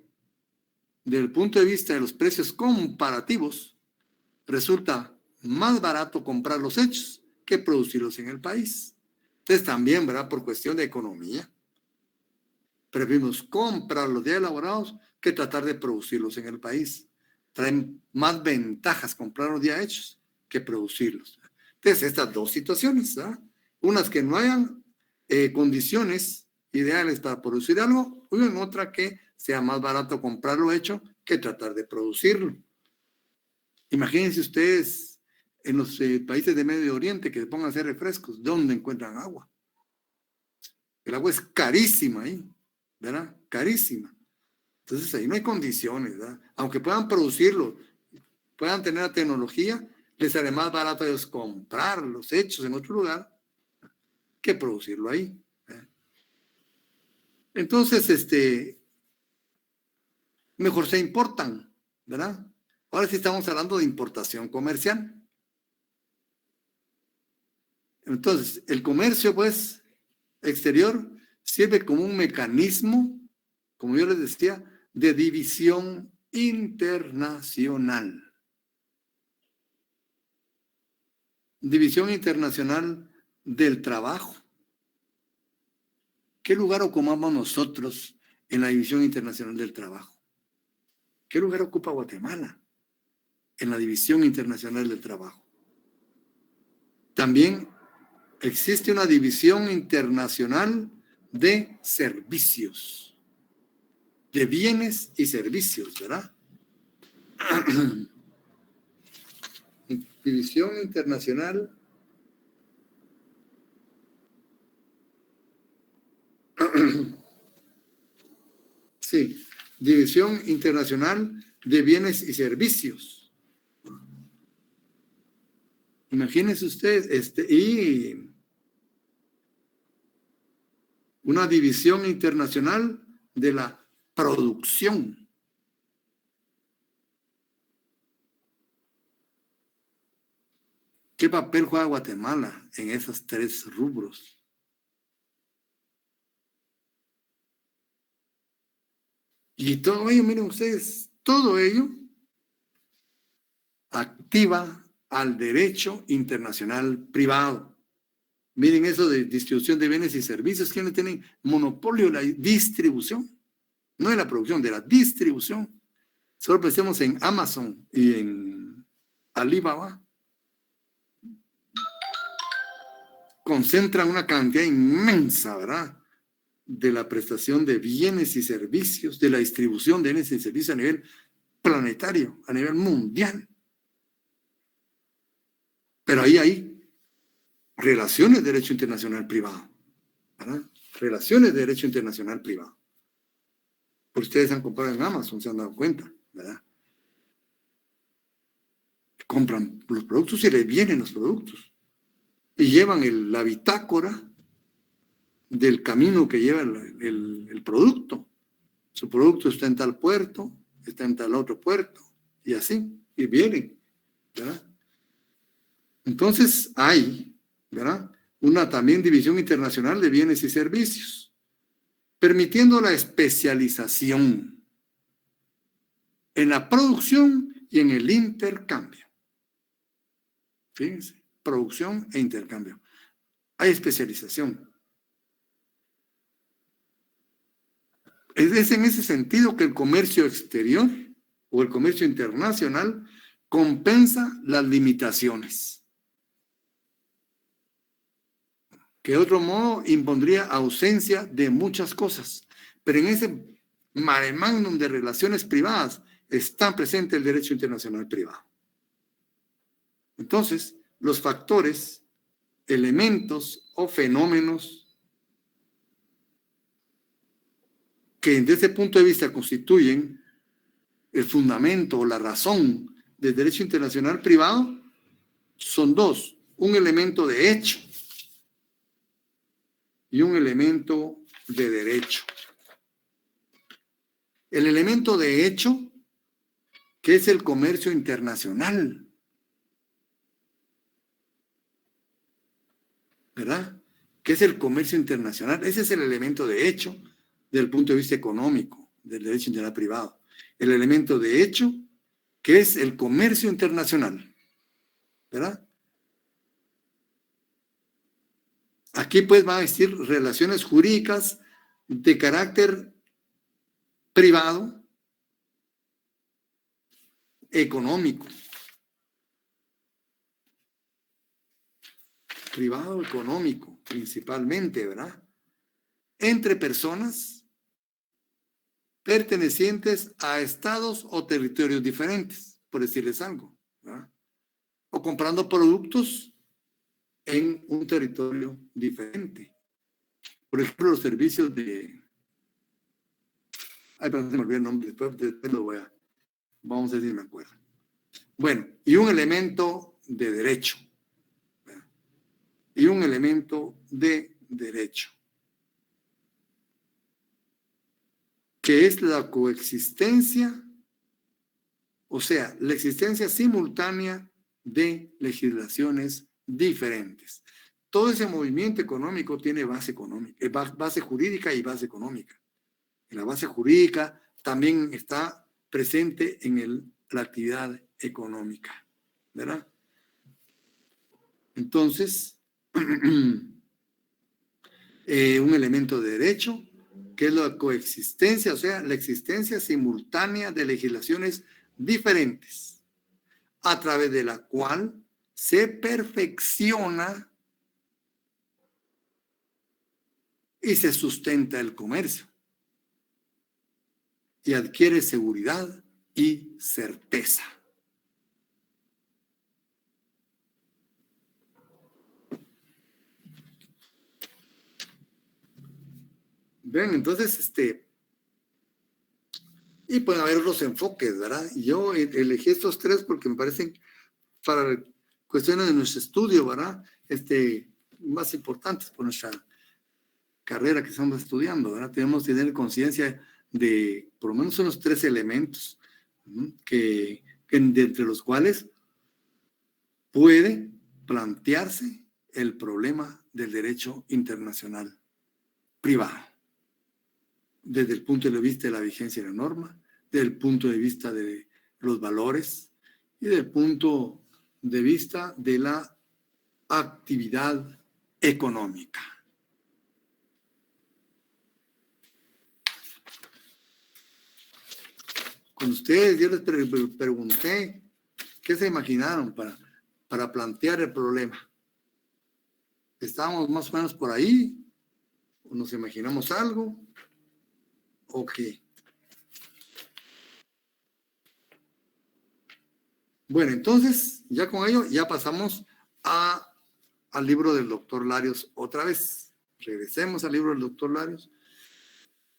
desde el punto de vista de los precios comparativos, resulta más barato comprar los hechos que producirlos en el país. Entonces también, ¿verdad? Por cuestión de economía, preferimos comprarlos ya elaborados que tratar de producirlos en el país. Traen más ventajas comprarlos ya hechos que producirlos. Entonces, estas dos situaciones, ¿verdad? Unas que no hayan condiciones ideales para producir algo, y en otra que sea más barato comprarlo hecho que tratar de producirlo. Imagínense ustedes en los países de Medio Oriente que se pongan a hacer refrescos, ¿dónde encuentran agua? El agua es carísima ahí, ¿verdad? Carísima. Entonces ahí no hay condiciones, ¿verdad? Aunque puedan producirlo, puedan tener la tecnología, les sale más barato a ellos comprar los hechos en otro lugar que producirlo ahí. ¿Verdad? Entonces, mejor se importan, ¿verdad? Ahora sí estamos hablando de importación comercial. Entonces, el comercio, pues, exterior sirve como un mecanismo, como yo les decía, de división internacional. División internacional del trabajo. ¿Qué lugar ocupamos nosotros en la división internacional del trabajo? ¿Qué lugar ocupa Guatemala en la división internacional del trabajo? También existe una división internacional de servicios, de bienes y servicios, ¿verdad? División internacional sí, División Internacional de Bienes y Servicios. Imagínense ustedes, y una división internacional de la producción. ¿Qué papel juega Guatemala en esos tres rubros? Y todo ello, miren ustedes, todo ello activa al derecho internacional privado. Miren eso de distribución de bienes y servicios, ¿quiénes tienen monopolio de la distribución? No de la producción, de la distribución. Solo pensemos en Amazon y en Alibaba. Concentran una cantidad inmensa, ¿verdad? De la prestación de bienes y servicios, de la distribución de bienes y servicios a nivel planetario, a nivel mundial. Pero ahí hay relaciones de derecho internacional privado, ¿verdad? Relaciones de derecho internacional privado. Ustedes han comprado en Amazon, se han dado cuenta, ¿verdad? Compran los productos y les vienen los productos. y llevan la bitácora del camino que lleva el producto. Su producto está en tal puerto, está en tal otro puerto, y así, y vienen, ¿verdad? Entonces hay, ¿verdad?, una también división internacional de bienes y servicios, permitiendo la especialización en la producción y en el intercambio. Fíjense, producción e intercambio. Hay especialización. Es en ese sentido que el comercio exterior o el comercio internacional compensa las limitaciones, que de otro modo impondría ausencia de muchas cosas. Pero en ese mare magnum de relaciones privadas está presente el derecho internacional privado. Entonces, los factores, elementos o fenómenos que desde ese punto de vista constituyen el fundamento o la razón del derecho internacional privado son dos: un elemento de hecho y un elemento de derecho. El elemento de hecho, que es el comercio internacional, ¿verdad? ¿Qué es el comercio internacional? Ese es el elemento de hecho desde el punto de vista económico del derecho internacional privado. El elemento de hecho, que es el comercio internacional, ¿verdad? Aquí pues van a existir relaciones jurídicas de carácter privado, económico. Privado, económico, principalmente, ¿verdad? Entre personas pertenecientes a estados o territorios diferentes, por decirles algo, ¿verdad? O comprando productos en un territorio diferente. Por ejemplo, los servicios de... Ay, perdón, se me olvidó el nombre, después lo voy a... Vamos a ver si me acuerdo. Bueno, y un elemento de derecho. ¿Verdad? Y un elemento de derecho, que es la coexistencia, o sea, la existencia simultánea de legislaciones diferentes. Todo ese movimiento económico tiene base económica, base jurídica y base económica. Y la base jurídica también está presente en la actividad económica, ¿verdad? Entonces, un elemento de derecho, que es la coexistencia, o sea, la existencia simultánea de legislaciones diferentes, a través de la cual se perfecciona y se sustenta el comercio y adquiere seguridad y certeza. Ven, entonces, y pueden haber otros enfoques, ¿verdad? Yo elegí estos tres porque me parecen, para cuestiones de nuestro estudio, ¿verdad?, más importantes por nuestra carrera que estamos estudiando, ¿verdad? Tenemos que tener conciencia de por lo menos unos tres elementos, ¿no?, que de entre los cuales puede plantearse el problema del derecho internacional privado, desde el punto de vista de la vigencia de la norma, desde el punto de vista de los valores y desde el punto de vista de la actividad económica. Con ustedes yo les pregunté qué se imaginaron para plantear el problema. ¿Estábamos más o menos por ahí? ¿O nos imaginamos algo? ¿O qué? Bueno, entonces, ya con ello, ya pasamos al libro del doctor Larios otra vez. Regresemos al libro del doctor Larios.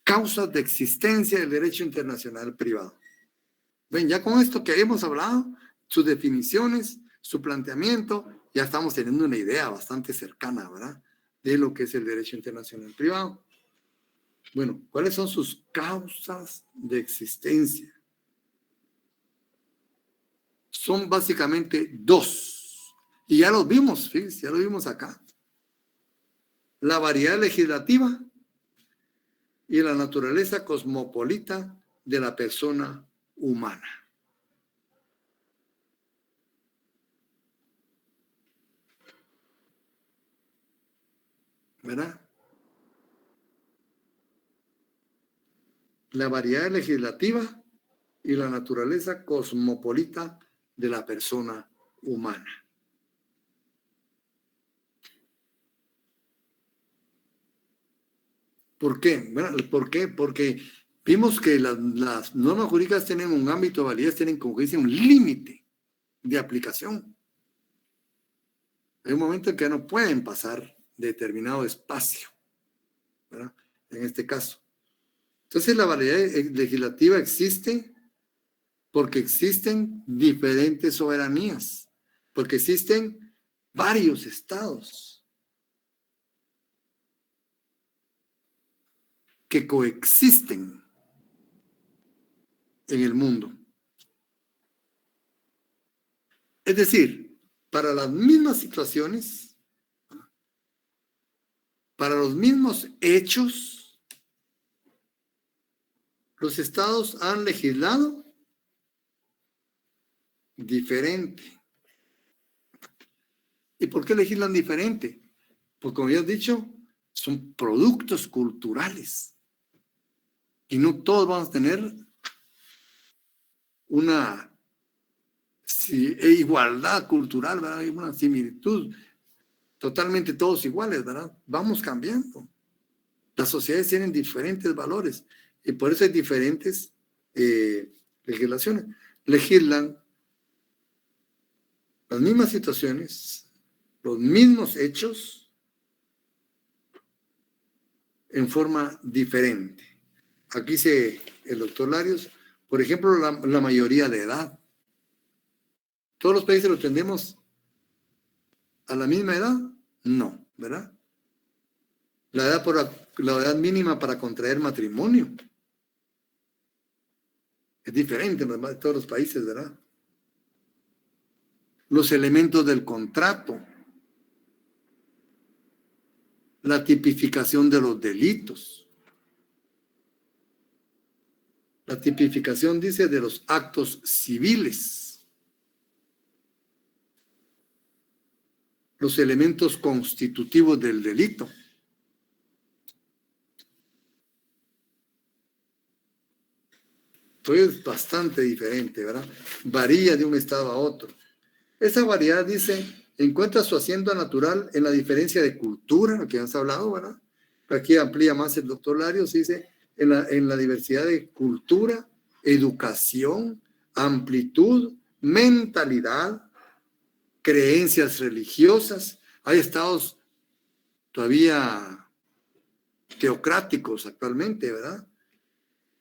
Causas de existencia del derecho internacional privado. Ven, ya con esto que hemos hablado, sus definiciones, su planteamiento ya estamos teniendo una idea bastante cercana, ¿verdad?, de lo que es el derecho internacional privado. Bueno, ¿cuáles son sus causas de existencia? Son básicamente dos. Y ya los vimos, fíjense, ya lo vimos acá. La variedad legislativa y la naturaleza cosmopolita de la persona humana. ¿Verdad? La variedad legislativa y la naturaleza cosmopolita de la persona humana. ¿Por qué? Bueno, ¿por qué? Porque vimos que las normas jurídicas tienen un ámbito de validez, tienen, como dice, un límite de aplicación. Hay un momento en que no pueden pasar determinado espacio, ¿verdad?, en este caso. Entonces la validez legislativa existe porque existen diferentes soberanías, porque existen varios estados que coexisten en el mundo. Es decir, para las mismas situaciones, para los mismos hechos, los estados han legislado diferente. ¿Y por qué legislan diferente? Pues como ya he dicho, son productos culturales. Y no todos vamos a tener una igualdad cultural, ¿verdad? Hay una similitud. Totalmente todos iguales, ¿verdad? Vamos cambiando. Las sociedades tienen diferentes valores y por eso hay diferentes legislaciones. Legislan las mismas situaciones, los mismos hechos en forma diferente. Aquí dice el doctor Larios, por ejemplo, la mayoría de edad. ¿Todos los países lo tendemos a la misma edad? No, ¿verdad? La edad mínima para contraer matrimonio es diferente en todos los países, ¿verdad? Los elementos del contrato, la tipificación de los delitos, la tipificación, dice, de los actos civiles, los elementos constitutivos del delito. Entonces es bastante diferente, ¿verdad? Varía de un estado a otro. Esa variedad, dice, encuentra su asiento natural en la diferencia de cultura, lo que has hablado, ¿verdad? Aquí amplía más el doctor Larios, dice, en la diversidad de cultura, educación, amplitud, mentalidad, creencias religiosas. Hay estados todavía teocráticos actualmente, ¿verdad?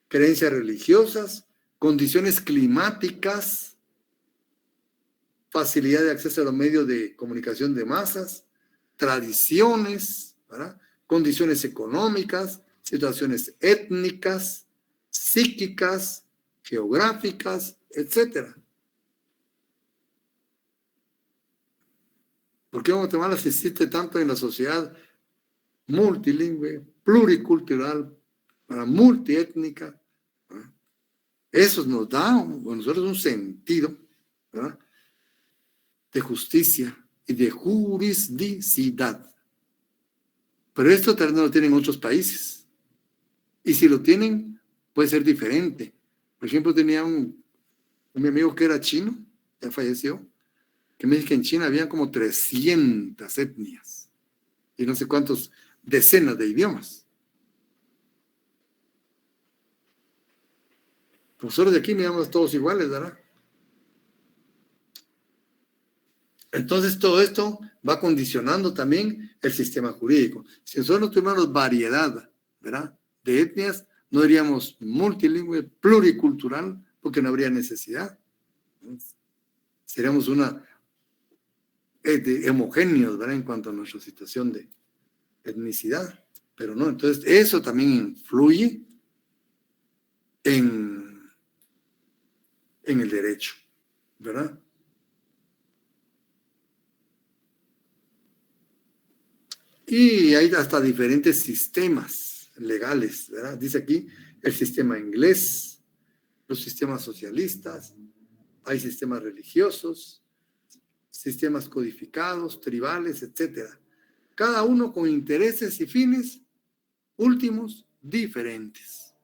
Creencias religiosas, condiciones climáticas, facilidad de acceso a los medios de comunicación de masas, tradiciones, ¿verdad?, condiciones económicas, situaciones étnicas, psíquicas, geográficas, etc. ¿Por qué Guatemala se insiste tanto en la sociedad multilingüe, pluricultural, multiétnica? ¿Verdad? Eso nos da a nosotros un sentido, ¿verdad?, de justicia y de juridicidad. Pero esto también no lo tienen otros países. Y si lo tienen, puede ser diferente. Por ejemplo, tenía un amigo que era chino, ya falleció, que me dice que en China había como 300 etnias y no sé cuántos decenas de idiomas. Nosotros de aquí miramos todos iguales, ¿verdad? Entonces todo esto va condicionando también el sistema jurídico. Si nosotros tuviéramos variedad, ¿verdad?, de etnias, no diríamos multilingüe, pluricultural, porque no habría necesidad. Seríamos una homogéneos, ¿verdad? En cuanto a nuestra situación de etnicidad, pero no, entonces eso también influye en el derecho, ¿verdad? Y hay hasta diferentes sistemas legales, ¿verdad? Dice aquí el sistema inglés, los sistemas socialistas, hay sistemas religiosos, sistemas codificados, tribales, etcétera. Cada uno con intereses y fines últimos diferentes.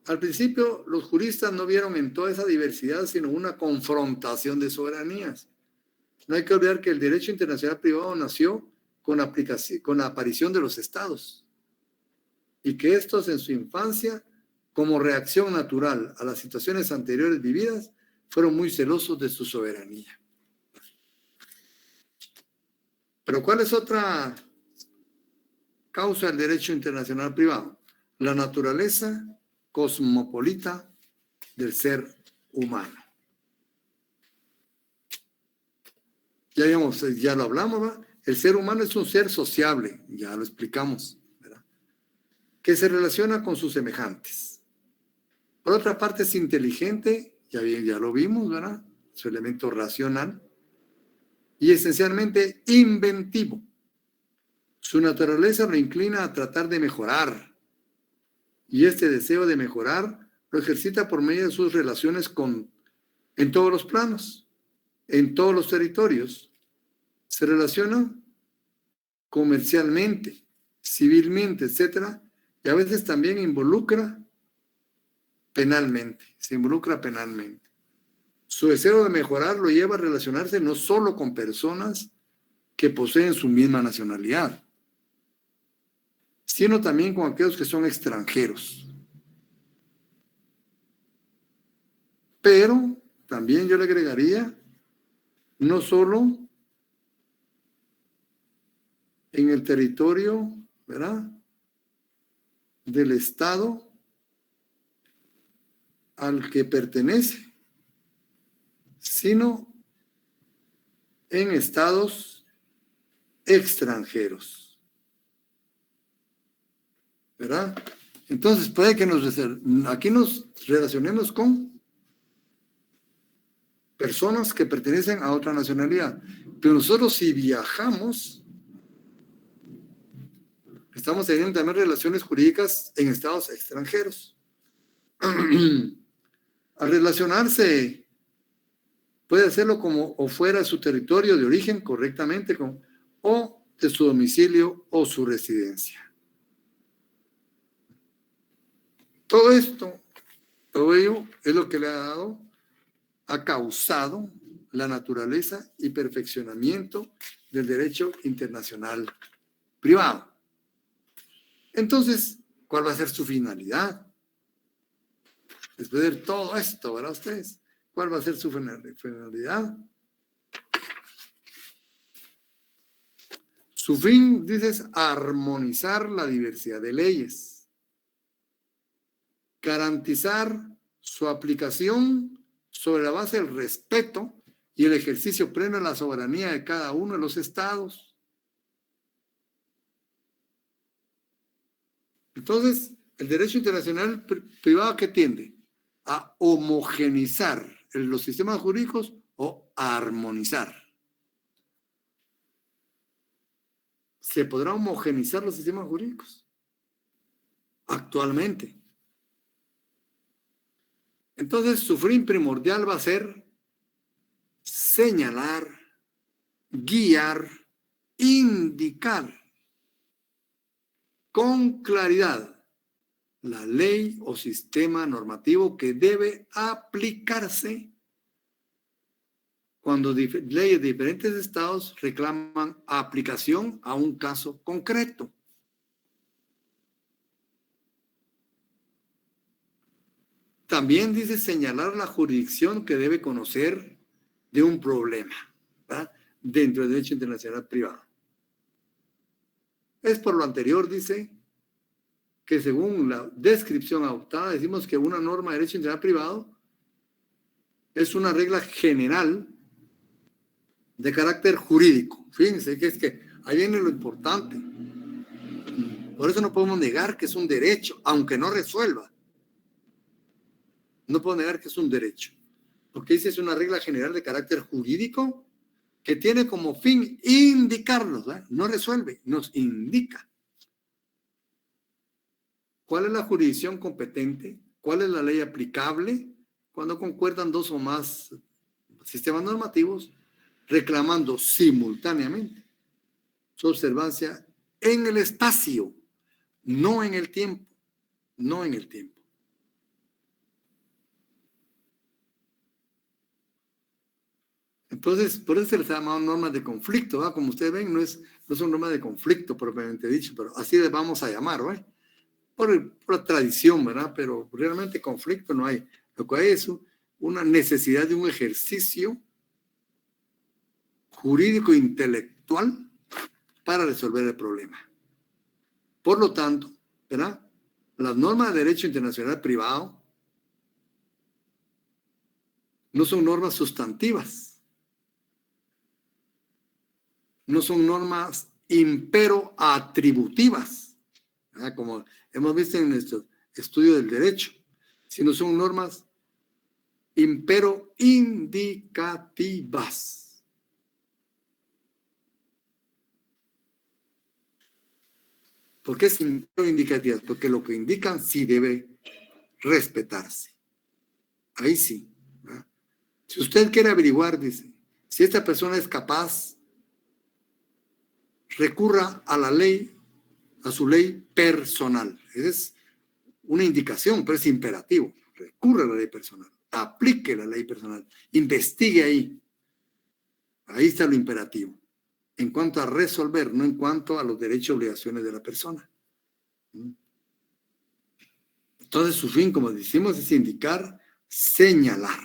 Al principio, los juristas no vieron en toda esa diversidad sino una confrontación de soberanías. No hay que olvidar que el derecho internacional privado nació con la aparición de los estados y que estos en su infancia, como reacción natural a las situaciones anteriores vividas, fueron muy celosos de su soberanía. Pero ¿cuál es otra causa del derecho internacional privado? La naturaleza cosmopolita del ser humano. Ya lo hablamos, ¿verdad? El ser humano es un ser sociable, ya lo explicamos, ¿verdad? Que se relaciona con sus semejantes. Por otra parte, es inteligente, ya lo vimos, ¿verdad? Su elemento racional. Y esencialmente inventivo. Su naturaleza lo inclina a tratar de mejorar. Y este deseo de mejorar lo ejercita por medio de sus relaciones en todos los planos, en todos los territorios. Se relaciona comercialmente, civilmente, etcétera, y a veces también se involucra penalmente. Su deseo de mejorar lo lleva a relacionarse no solo con personas que poseen su misma nacionalidad, sino también con aquellos que son extranjeros. Pero también yo le agregaría, no solo en el territorio, ¿verdad?, del Estado al que pertenece, sino en estados extranjeros, ¿verdad? Entonces puede que aquí nos relacionemos con personas que pertenecen a otra nacionalidad, pero nosotros si viajamos, estamos teniendo también relaciones jurídicas en estados extranjeros. Al relacionarse, puede hacerlo como o fuera de su territorio de origen correctamente, o de su domicilio o su residencia. Todo ello es lo que ha causado la naturaleza y perfeccionamiento del derecho internacional privado. Entonces, ¿cuál va a ser su finalidad? Después de ver todo esto, ¿verdad ustedes? ¿Cuál va a ser su finalidad? Su fin, dices, armonizar la diversidad de leyes, garantizar su aplicación sobre la base del respeto y el ejercicio pleno de la soberanía de cada uno de los estados. Entonces, el derecho internacional privado, ¿qué tiende? A homogenizar los sistemas jurídicos o a armonizar. ¿Se podrá homogenizar los sistemas jurídicos? Actualmente. Entonces, su fin primordial va a ser señalar, guiar, indicar con claridad la ley o sistema normativo que debe aplicarse cuando leyes de diferentes estados reclaman aplicación a un caso concreto. También dice señalar la jurisdicción que debe conocer de un problema, ¿verdad?, dentro del derecho internacional privado. Es por lo anterior, dice, que según la descripción adoptada, decimos que una norma de derecho internacional privado es una regla general de carácter jurídico. Fíjense que es que ahí viene lo importante. Por eso no podemos negar que es un derecho, aunque no resuelva. No puedo negar que es un derecho. Porque dice es una regla general de carácter jurídico que tiene como fin indicarnos, ¿verdad? No resuelve, nos indica. ¿Cuál es la jurisdicción competente? ¿Cuál es la ley aplicable? Cuando concuerdan dos o más sistemas normativos reclamando simultáneamente su observancia en el espacio, no en el tiempo, no en el tiempo. Entonces, por eso se les ha llamado normas de conflicto, ¿verdad? Como ustedes ven, no son normas de conflicto propiamente dicho, pero así les vamos a llamar, ¿verdad? Por la tradición, ¿verdad? Pero realmente conflicto no hay. Lo que hay es una necesidad de un ejercicio jurídico intelectual para resolver el problema. Por lo tanto, ¿verdad? Las normas de derecho internacional privado no son normas sustantivas, no son normas impero atributivas, ¿verdad? Como hemos visto en nuestro estudio del derecho, sino son normas impero indicativas. ¿Por qué es impero indicativas? Porque lo que indican sí debe respetarse. Ahí sí, ¿verdad? Si usted quiere averiguar, dice, si esta persona es capaz, recurra a la ley, a su ley personal. Esa es una indicación, pero es imperativo. Recurra a la ley personal, aplique la ley personal, investigue ahí. Ahí está lo imperativo. En cuanto a resolver, no en cuanto a los derechos y obligaciones de la persona. Entonces, su fin, como decimos, es indicar, señalar.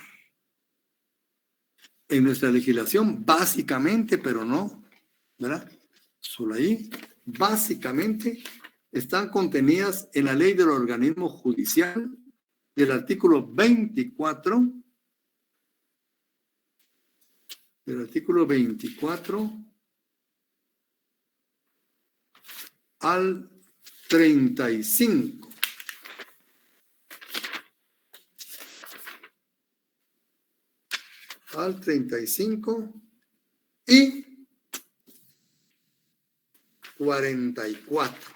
En nuestra legislación, básicamente, pero no, ¿verdad? Solo ahí, básicamente, están contenidas en la ley del organismo judicial del artículo 24, al 35. Al 35 y 44.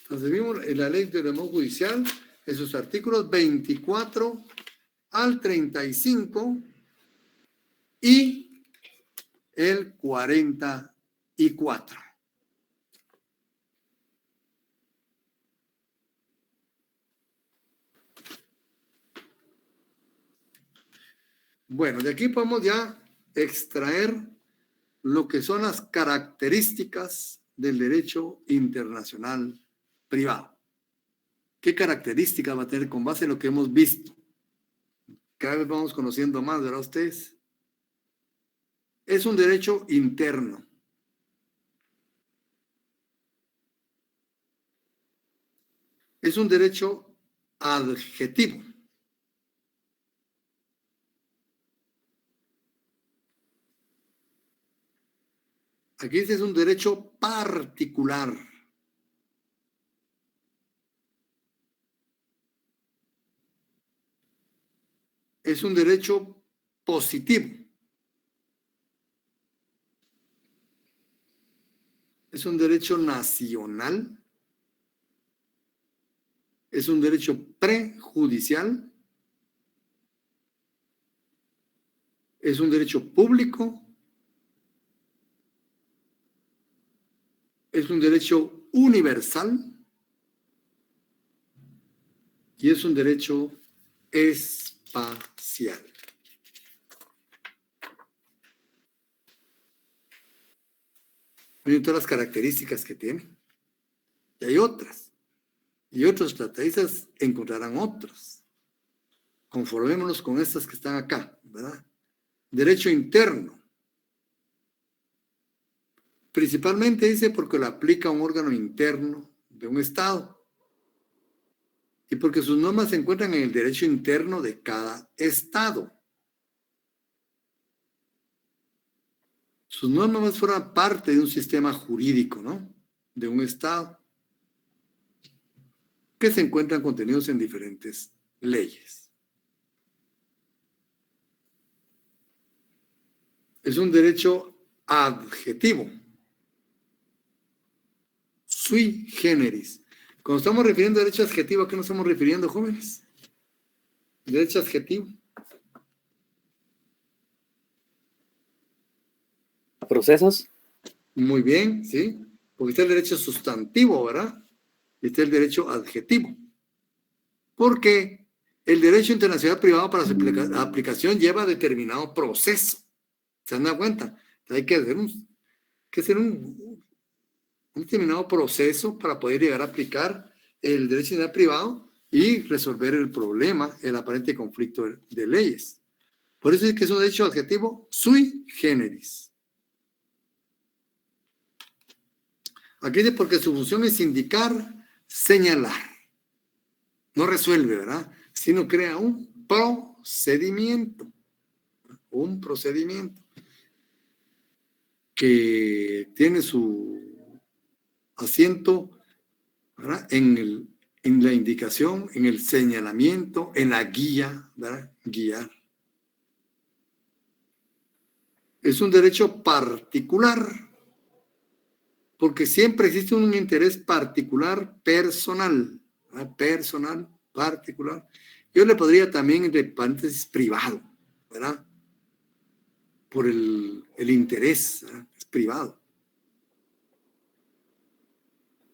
Entonces vimos en la ley del organismo judicial, en sus artículos 24 al 35 y el 44. Bueno, de aquí podemos ya extraer lo que son las características del derecho internacional privado. ¿Qué características va a tener con base en lo que hemos visto? Cada vez vamos conociendo más, ¿verdad ustedes? Es un derecho interno. Es un derecho adjetivo. Aquí dice es un derecho particular. Es un derecho positivo. Es un derecho nacional. Es un derecho prejudicial. Es un derecho público. Es un derecho universal. Y es un derecho espacial. Miren todas las características que tiene. Y hay otras. Y otros tratatistas encontrarán otras. Conformémonos con estas que están acá, ¿verdad? Derecho interno. Principalmente dice porque lo aplica un órgano interno de un Estado. Y porque sus normas se encuentran en el derecho interno de cada Estado. Sus normas forman parte de un sistema jurídico, ¿no? De un Estado, que se encuentran contenidos en diferentes leyes. Es un derecho adjetivo, sui generis. Cuando estamos refiriendo a derecho adjetivo, ¿a qué nos estamos refiriendo, jóvenes? Derecho adjetivo. ¿Procesos? Muy bien, ¿sí? Porque está el derecho sustantivo, ¿verdad? Y está el derecho adjetivo. Porque el derecho internacional privado para su aplicación lleva determinado proceso. ¿Se han dado cuenta? Hay que hacer un determinado proceso para poder llegar a aplicar el derecho internacional privado y resolver el problema, el aparente conflicto de leyes. Por eso es que es un derecho adjetivo sui generis. Aquí dice porque su función es indicar, señalar. No resuelve, ¿verdad? Sino crea un procedimiento. Un procedimiento que tiene su asiento, ¿verdad? En la indicación, en el señalamiento, en la guía, ¿verdad? Guiar. Es un derecho particular, porque siempre existe un interés particular personal, ¿verdad? Personal, particular. Yo le podría también, entre paréntesis, privado, ¿verdad? Por el interés, ¿verdad? Es privado.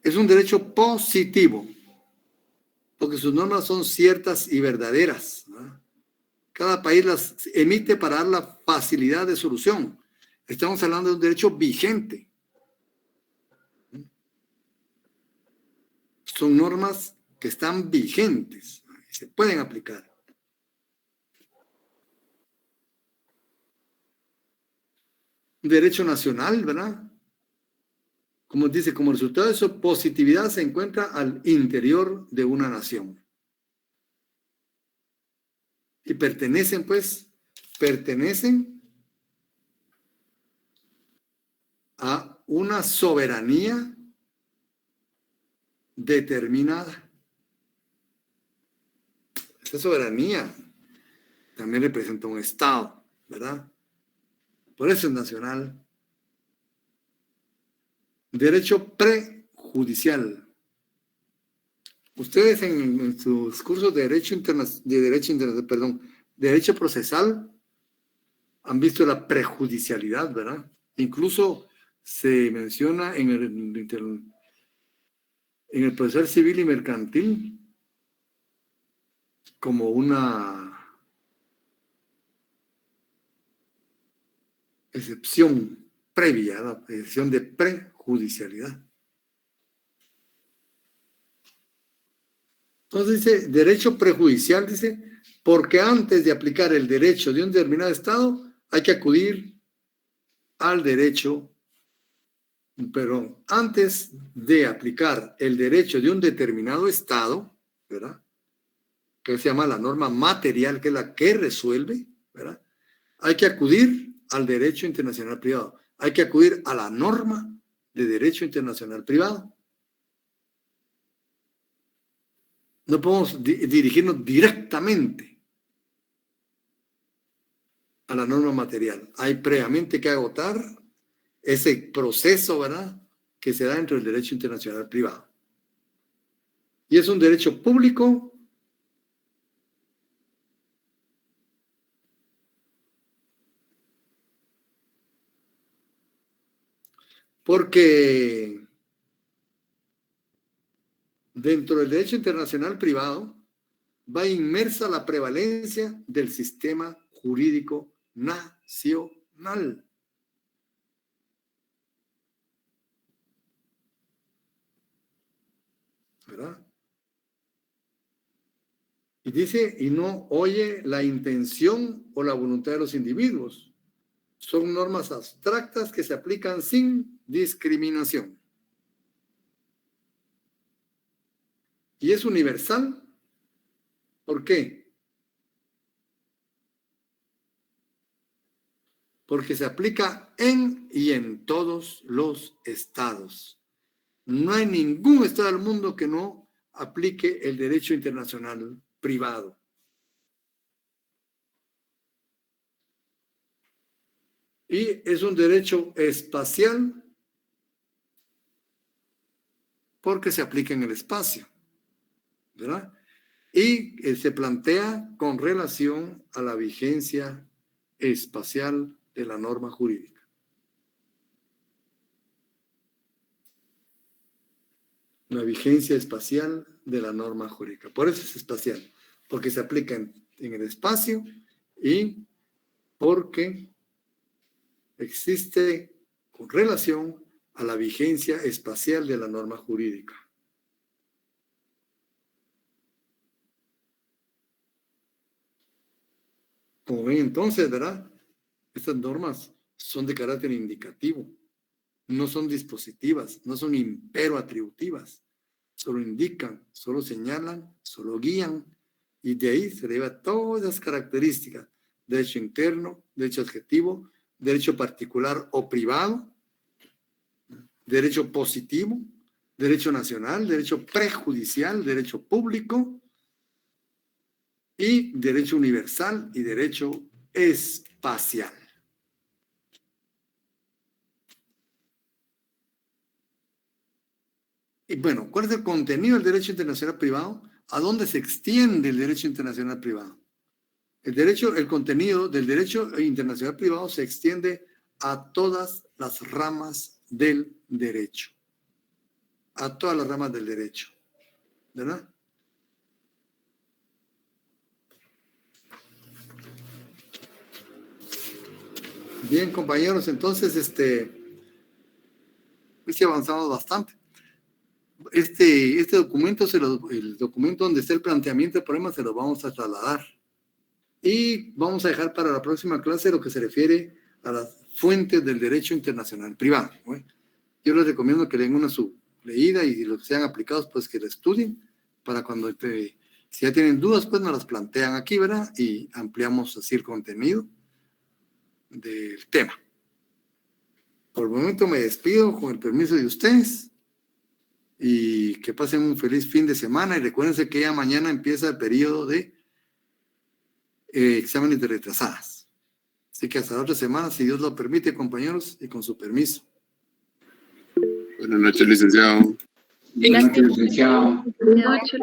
Es un derecho positivo, porque sus normas son ciertas y verdaderas, ¿verdad? Cada país las emite para dar la facilidad de solución. Estamos hablando de un derecho vigente. Son normas que están vigentes y se pueden aplicar. Derecho nacional, ¿verdad? Como dice, como resultado de su positividad se encuentra al interior de una nación. Y pertenecen a una soberanía determinada. Esa soberanía también representa un Estado, ¿verdad? Por eso es nacional. Derecho prejudicial. Ustedes en sus cursos de derecho procesal han visto la prejudicialidad, ¿verdad? Incluso se menciona en el procesal civil y mercantil como una excepción previa, la excepción de prejudicialidad. Entonces dice, derecho prejudicial, dice, porque antes de aplicar el derecho de un determinado Estado, hay que acudir al derecho, pero antes de aplicar el derecho de un determinado Estado, ¿verdad? Que se llama la norma material, que es la que resuelve, ¿verdad? Hay que acudir al derecho internacional privado. Hay que acudir a la norma de derecho internacional privado. No podemos dirigirnos directamente a la norma material. Hay previamente que agotar ese proceso, ¿verdad?, que se da dentro del derecho internacional privado. Y es un derecho público porque dentro del derecho internacional privado va inmersa la prevalencia del sistema jurídico nacional. ¿Verdad? Y dice, y no oye la intención o la voluntad de los individuos. Son normas abstractas que se aplican sin discriminación. y es universal. ¿Por qué? Porque se aplica en y en todos los estados. No hay ningún estado del mundo que no aplique el derecho internacional privado. Y es un derecho espacial porque se aplica en el espacio, ¿verdad? Y se plantea con relación a la vigencia espacial de la norma jurídica. La vigencia espacial de la norma jurídica. Por eso es espacial, porque se aplica en el espacio y porque existe con relación a la vigencia espacial de la norma jurídica. Como ven entonces, ¿verdad? Estas normas son de carácter indicativo, no son dispositivas, no son impero-atributivas, solo indican, solo señalan, solo guían, y de ahí se deriva todas las características: derecho interno, derecho adjetivo, derecho particular o privado, derecho positivo, derecho nacional, derecho prejudicial, derecho público, y derecho universal y derecho espacial. Y bueno, ¿cuál es el contenido del derecho internacional privado? ¿A dónde se extiende el derecho internacional privado? El contenido del derecho internacional privado se extiende a todas las ramas del derecho. A todas las ramas del derecho. ¿Verdad? Bien, compañeros, entonces, pues sí avanzamos bastante. Este documento, el documento donde está el planteamiento del problema, se lo vamos a trasladar. Y vamos a dejar para la próxima clase lo que se refiere a las fuentes del derecho internacional privado. ¿No? Yo les recomiendo que den una su leída y los que sean aplicados, pues que lo estudien para cuando, si ya tienen dudas, pues nos las plantean aquí, ¿verdad? Y ampliamos así el contenido del tema. Por el momento me despido con el permiso de ustedes y que pasen un feliz fin de semana y recuérdense que ya mañana empieza el periodo de exámenes de retrasadas. Así que hasta la otra semana, si Dios lo permite, compañeros, y con su permiso. Buenas noches, licenciado. Buenas noches, licenciado. Buenas noches.